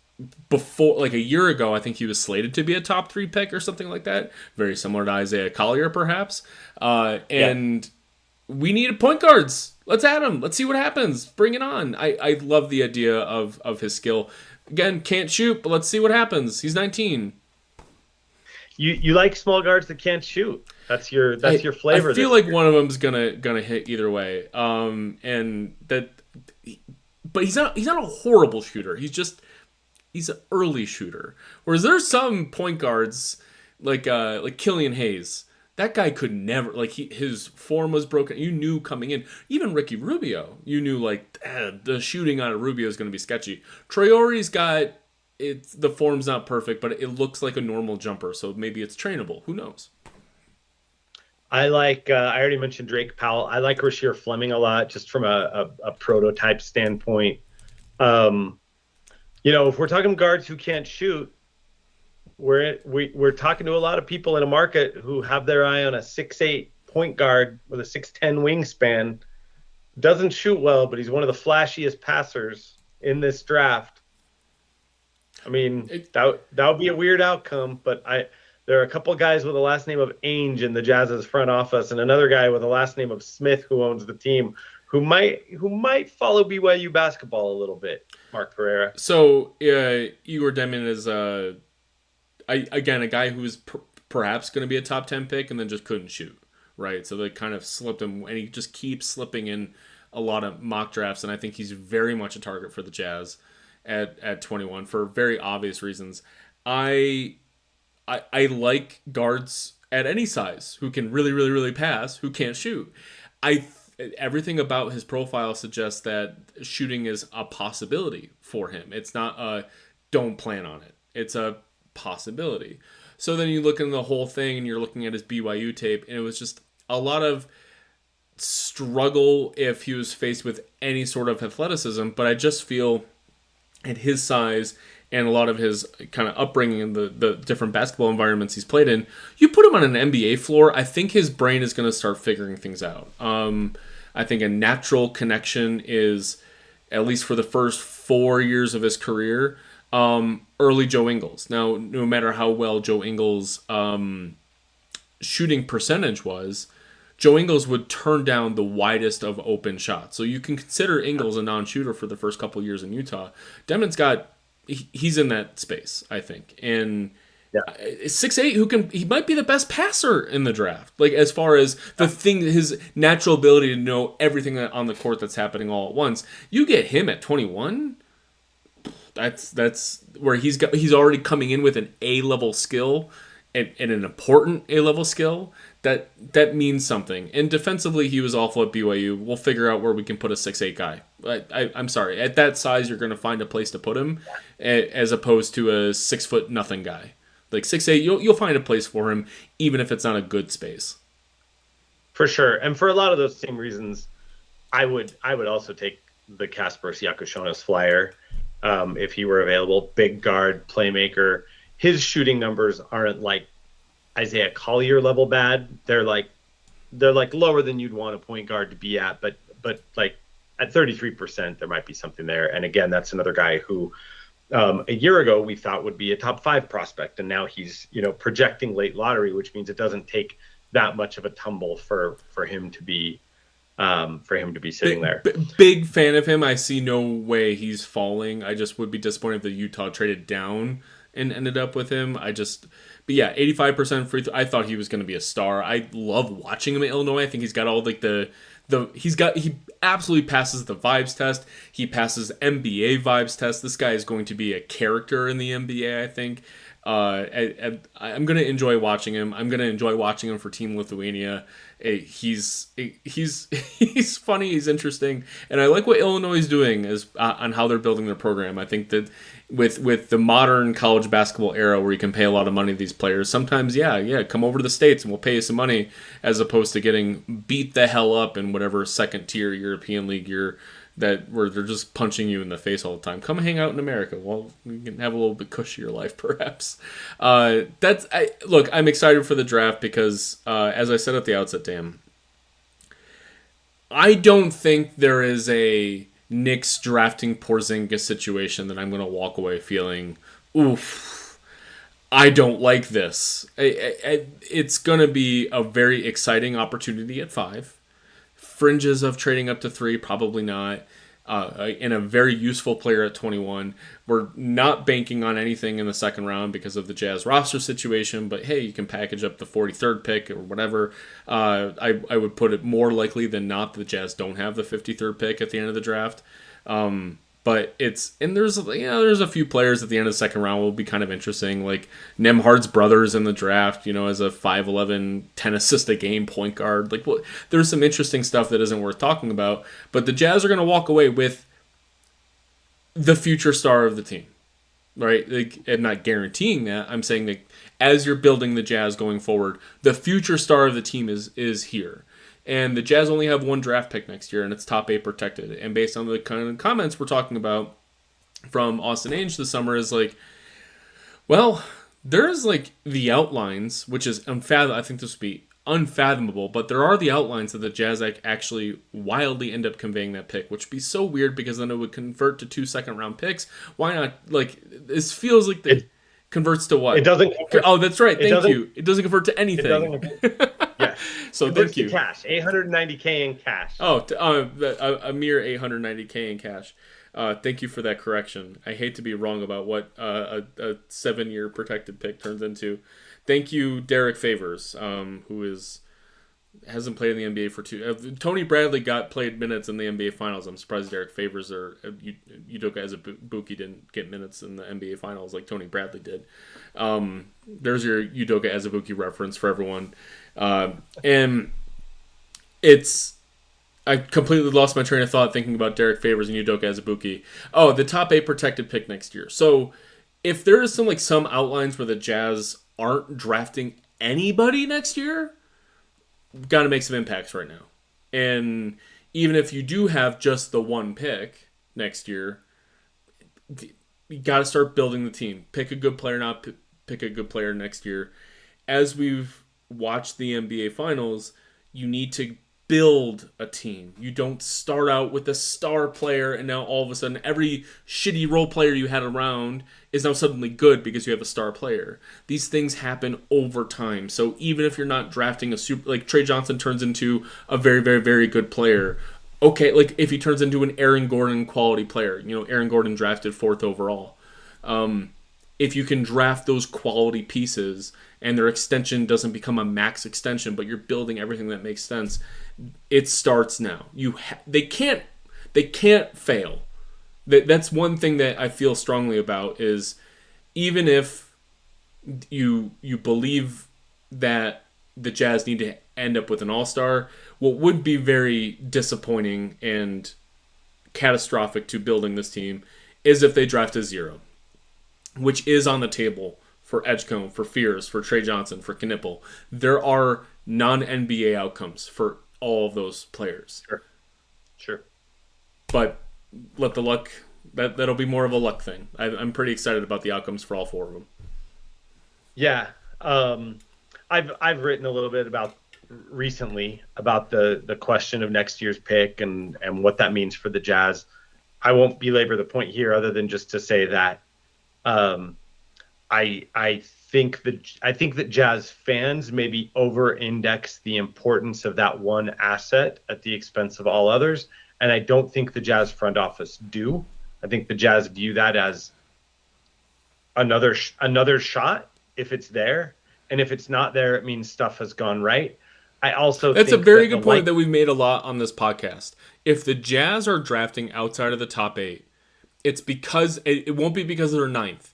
before, like a year ago, I think he was slated to be a top 3 pick or something like that. Very similar to Isaiah Collier, perhaps. We need point guards. Let's add him. Let's see what happens. Bring it on. I love the idea of his skill. Again, can't shoot, but let's see what happens. He's 19. You like small guards that can't shoot. That's your flavor. I feel like one of them's gonna hit either way. And that, but he's not a horrible shooter. He's an early shooter. Whereas there's some point guards like Killian Hayes. That guy could never, like, his form was broken. You knew coming in. Even Ricky Rubio, you knew like the shooting out of Rubio is going to be sketchy. Traore's got. The form's not perfect, but it looks like a normal jumper, so maybe it's trainable. Who knows? I like. I already mentioned Drake Powell. I like Rasheer Fleming a lot, just from a prototype standpoint. If we're talking guards who can't shoot, we're talking to a lot of people in a market who have their eye on a 6'8" point guard with a 6'10" wingspan. Doesn't shoot well, but he's one of the flashiest passers in this draft. I mean, that would be a weird outcome, but there are a couple guys with the last name of Ainge in the Jazz's front office, and another guy with the last name of Smith who owns the team, who might follow BYU basketball a little bit. Mark Pereira. So Igor Demin is again a guy who was perhaps going to be a top 10 pick and then just couldn't shoot. Right, so they kind of slipped him, and he just keeps slipping in a lot of mock drafts, and I think he's very much a target for the Jazz at 21 for very obvious reasons. I I like guards at any size who can really, really, really pass, who can't shoot. Everything about his profile suggests that shooting is a possibility for him. It's not a don't plan on it. It's a possibility. So then you look into the whole thing and you're looking at his BYU tape, and it was just a lot of struggle if he was faced with any sort of athleticism. But I just feel at his size and a lot of his kind of upbringing in the different basketball environments he's played in, you put him on an NBA floor, I think his brain is going to start figuring things out. I think a natural connection is, at least for the first 4 years of his career, early Joe Ingles. Now, no matter how well Joe Ingles' shooting percentage was, Joe Ingles would turn down the widest of open shots. So you can consider Ingles a non-shooter for the first couple years in Utah. Demon's he's in that space, I think. And 6'8", he might be the best passer in the draft. Like, as far as his natural ability to know everything on the court that's happening all at once. You get him at 21, that's where he's already coming in with an A-level skill and an important A-level skill. That means something. And defensively, he was awful at BYU. We'll figure out where we can put a 6'8" guy. I'm sorry. At that size, you're going to find a place to put him, as opposed to a 6' nothing guy. Like 6'8", you'll find a place for him, even if it's not a good space. For sure. And for a lot of those same reasons, I would also take the Kasper Siakoshonis flyer if he were available. Big guard, playmaker. His shooting numbers aren't like Isaiah Collier level bad. They're like lower than you'd want a point guard to be at, but like at 33%, there might be something there. And again, that's another guy who a year ago we thought would be a top 5 prospect, and now he's projecting late lottery, which means it doesn't take that much of a tumble for him to be sitting there. Big fan of him. I see no way he's falling. I just would be disappointed if the Utah traded down and ended up with him. But yeah, 85% free throw. I thought he was going to be a star. I love watching him at Illinois. I think he's got all like he absolutely passes the vibes test. He passes NBA vibes test. This guy is going to be a character in the NBA, I think. I'm going to enjoy watching him. I'm going to enjoy watching him for Team Lithuania. He's funny. He's interesting, and I like what Illinois is doing on how they're building their program. I think that with the modern college basketball era, where you can pay a lot of money to these players, sometimes come over to the States and we'll pay you some money, as opposed to getting beat the hell up in whatever second tier European league where they're just punching you in the face all the time. Come hang out in America. Well, you can have a little bit cushier life, perhaps. Look, I'm excited for the draft because, as I said at the outset, Dan, I don't think there is a Knicks drafting Porzingis situation that I'm going to walk away feeling, oof, I don't like this. It's going to be a very exciting opportunity at 5. Fringes of trading up to 3, probably not. And a very useful player at 21. We're not banking on anything in the second round because of the Jazz roster situation, but hey, you can package up the 43rd pick or whatever. I would put it more likely than not the Jazz don't have the 53rd pick at the end of the draft. But there's a few players at the end of the second round will be kind of interesting, like Nembhard's brothers in the draft, as a 5'11", 10 assist a game point guard. Like, there's some interesting stuff that isn't worth talking about, but the Jazz are going to walk away with the future star of the team, right? Like, I'm not guaranteeing that. I'm saying that as you're building the Jazz going forward, the future star of the team is here. And the Jazz only have 1 draft pick next year, and it's top 8 protected. And based on the kind of comments we're talking about from Austin Ainge this summer, is like, well, there's like the outlines, which is unfathomable. I think this would be unfathomable, but there are the outlines that the Jazz actually wildly end up conveying that pick, which would be so weird because then it would convert to 2 second-round picks. Why not? Like, this feels like converts to what? It doesn't. Oh, that's right. Thank you. It doesn't convert to anything. Yeah. So converts thank to you. cash, 890K in cash. Oh, a mere 890K in cash. Thank you for that correction. I hate to be wrong about what a 7-year protected pick turns into. Thank you, Derek Favors, who hasn't played in the NBA for two. Tony Bradley played minutes in the NBA Finals. I'm surprised Derek Favors or Udoka Azubuike didn't get minutes in the NBA Finals like Tony Bradley did. There's your Udoka Azubuike reference for everyone, and I completely lost my train of thought thinking about Derek Favors and Udoka Azubuike. Oh, the top 8 protected pick next year. So if there is some outlines where the Jazz aren't drafting anybody next year, got to make some impacts right now. And even if you do have just the one pick next year, you got to start building the team. Pick a good player, not pick a good player next year. As we've watched the NBA Finals, you need to build a team. You don't start out with a star player and now all of a sudden every shitty role player you had around is now suddenly good because you have a star player. These things happen over time. So even if you're not drafting a super, like Trey Johnson turns into a very, very, very good player. Okay, like if he turns into an Aaron Gordon quality player, Aaron Gordon drafted 4th overall. If you can draft those quality pieces and their extension doesn't become a max extension, but you're building everything that makes sense, it starts now. They can't fail. That's one thing that I feel strongly about is even if you believe that the Jazz need to end up with an all-star, what would be very disappointing and catastrophic to building this team is if they draft a 0, which is on the table for Edgecombe, for Fears, for Trey Johnson, for Knipple. There are non-NBA outcomes for all of those players. Sure. But let the luck, that'll be more of a luck thing. I'm pretty excited about the outcomes for all 4 of them. Yeah. I've written a little bit recently about the question of next year's pick and what that means for the Jazz. I won't belabor the point here other than just to say that I think that Jazz fans maybe over-index the importance of that one asset at the expense of all others, and I don't think the Jazz front office do. I think the Jazz view that as another shot if it's there, and if it's not there, it means stuff has gone right. I also that's think a very good point that we've made a lot on this podcast. If the Jazz are drafting outside of the top 8, it's because it won't be because they're 9th.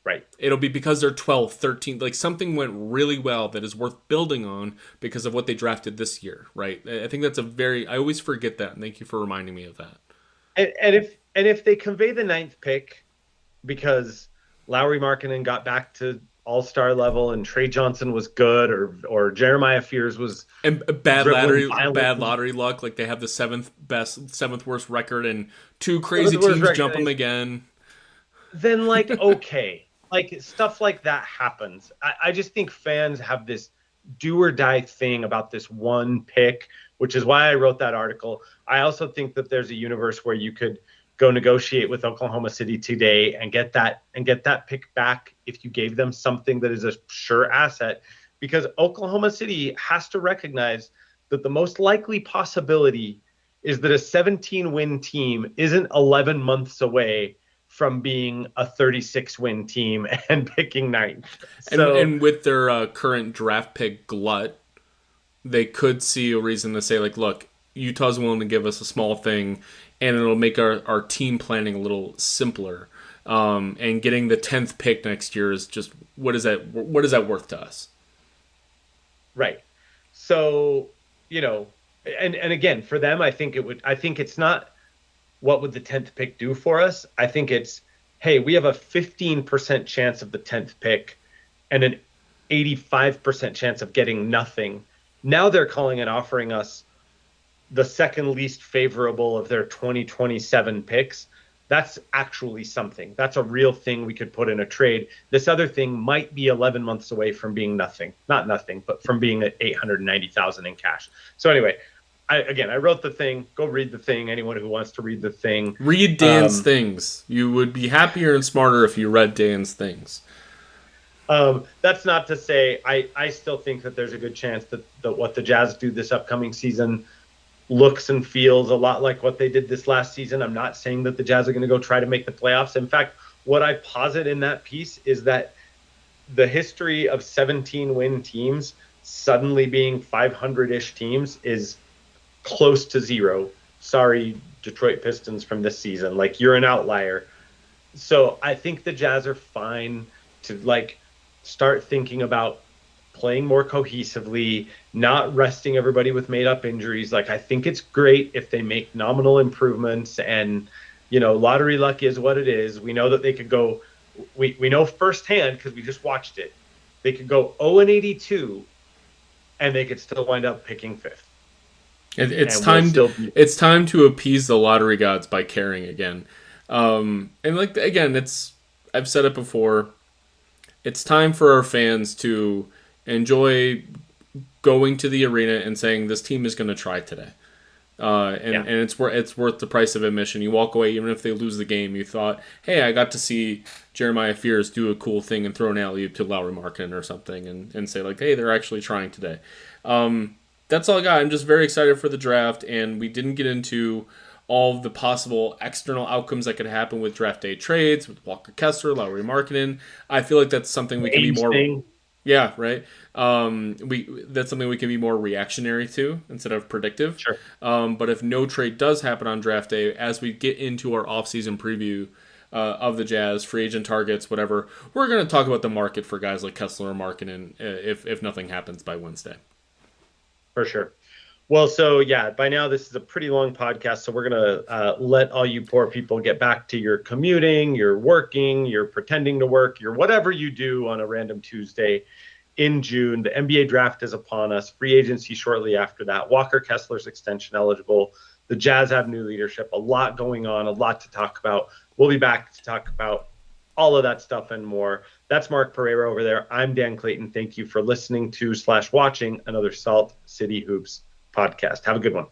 Right. It'll be because they're 12th, 13th. Like something went really well that is worth building on because of what they drafted this year, right? I think that's I always forget that, and thank you for reminding me of that. And if they convey the 9th pick because Lauri Markkanen got back to all-star level and Trey Johnson was good or Jeremiah Fears was and bad lottery luck, like they have the 7th worst record and 2 crazy teams jump them again, then like okay. Like stuff like that happens. I just think fans have this do or die thing about this one pick, which is why I wrote that article. I also think that there's a universe where you could go negotiate with Oklahoma City today and get that pick back if you gave them something that is a sure asset, because Oklahoma City has to recognize that the most likely possibility is that a 17-win team isn't 11 months away from being a 36-win team and picking 9th. So, and with their current draft pick glut, they could see a reason to say, like, look, Utah's willing to give us a small thing, and it'll make our team planning a little simpler. And getting the 10th pick next year is just, what is that worth to us? Right. So, and again, for them, I think it's not what would the 10th pick do for us? I think it's, hey, we have a 15% chance of the 10th pick and an 85% chance of getting nothing. Now they're calling and offering us the second least favorable of their 2027 picks. That's actually something. That's a real thing we could put in a trade. This other thing might be 11 months away from being nothing. Not nothing, but from being at $890,000 in cash. So anyway, I wrote the thing. Go read the thing. Anyone who wants to read the thing. Read Dan's things. You would be happier and smarter if you read Dan's things. That's not to say I still think that there's a good chance that what the Jazz do this upcoming season looks and feels a lot like what they did this last season. I'm not saying that the Jazz are going to go try to make the playoffs. In fact, what I posit in that piece is that the history of 17 win teams suddenly being 500-ish teams is close to zero. Sorry, Detroit Pistons from this season. Like, you're an outlier. So I think the Jazz are fine to like start thinking about playing more cohesively, not resting everybody with made up injuries. Like, I think it's great if they make nominal improvements, and lottery luck is what it is. We know that they could go, we know firsthand because we just watched it. They could go 0-82 and they could still wind up picking fifth. It's And we'll time. still be It's time to appease the lottery gods by caring again. And like again, it's I've said it before. It's time for our fans to enjoy going to the arena and saying this team is going to try today. yeah, And it's worth the price of admission. You walk away even if they lose the game. You thought, hey, I got to see Jeremiah Fears do a cool thing and throw an alley oop to Lowry Markin or something, and say like, hey, they're actually trying today. That's all I got. I'm just very excited for the draft, and we didn't get into all of the possible external outcomes that could happen with draft day trades with Walker Kessler, Lowry Markkinen. I feel like that's something we can be age more. thing. Yeah, right. We That's something we can be more reactionary to instead of predictive. Sure. But if no trade does happen on draft day, as we get into our offseason preview of the Jazz, free agent targets, whatever, we're going to talk about the market for guys like Kessler and Markkinen if nothing happens by Wednesday. For sure. Well, so yeah, by now this is a pretty long podcast, so we're gonna let all you poor people get back to your commuting, your working, your pretending to work, your whatever you do on a random Tuesday in June. The NBA draft is upon us. Free agency shortly after that. Walker Kessler's extension eligible. The Jazz have new leadership. A lot going on. A lot to talk about. We'll be back to talk about all of that stuff and more. That's Mark Pereira over there. I'm Dan Clayton. Thank you for listening to / watching another Salt City Hoops podcast. Have a good one.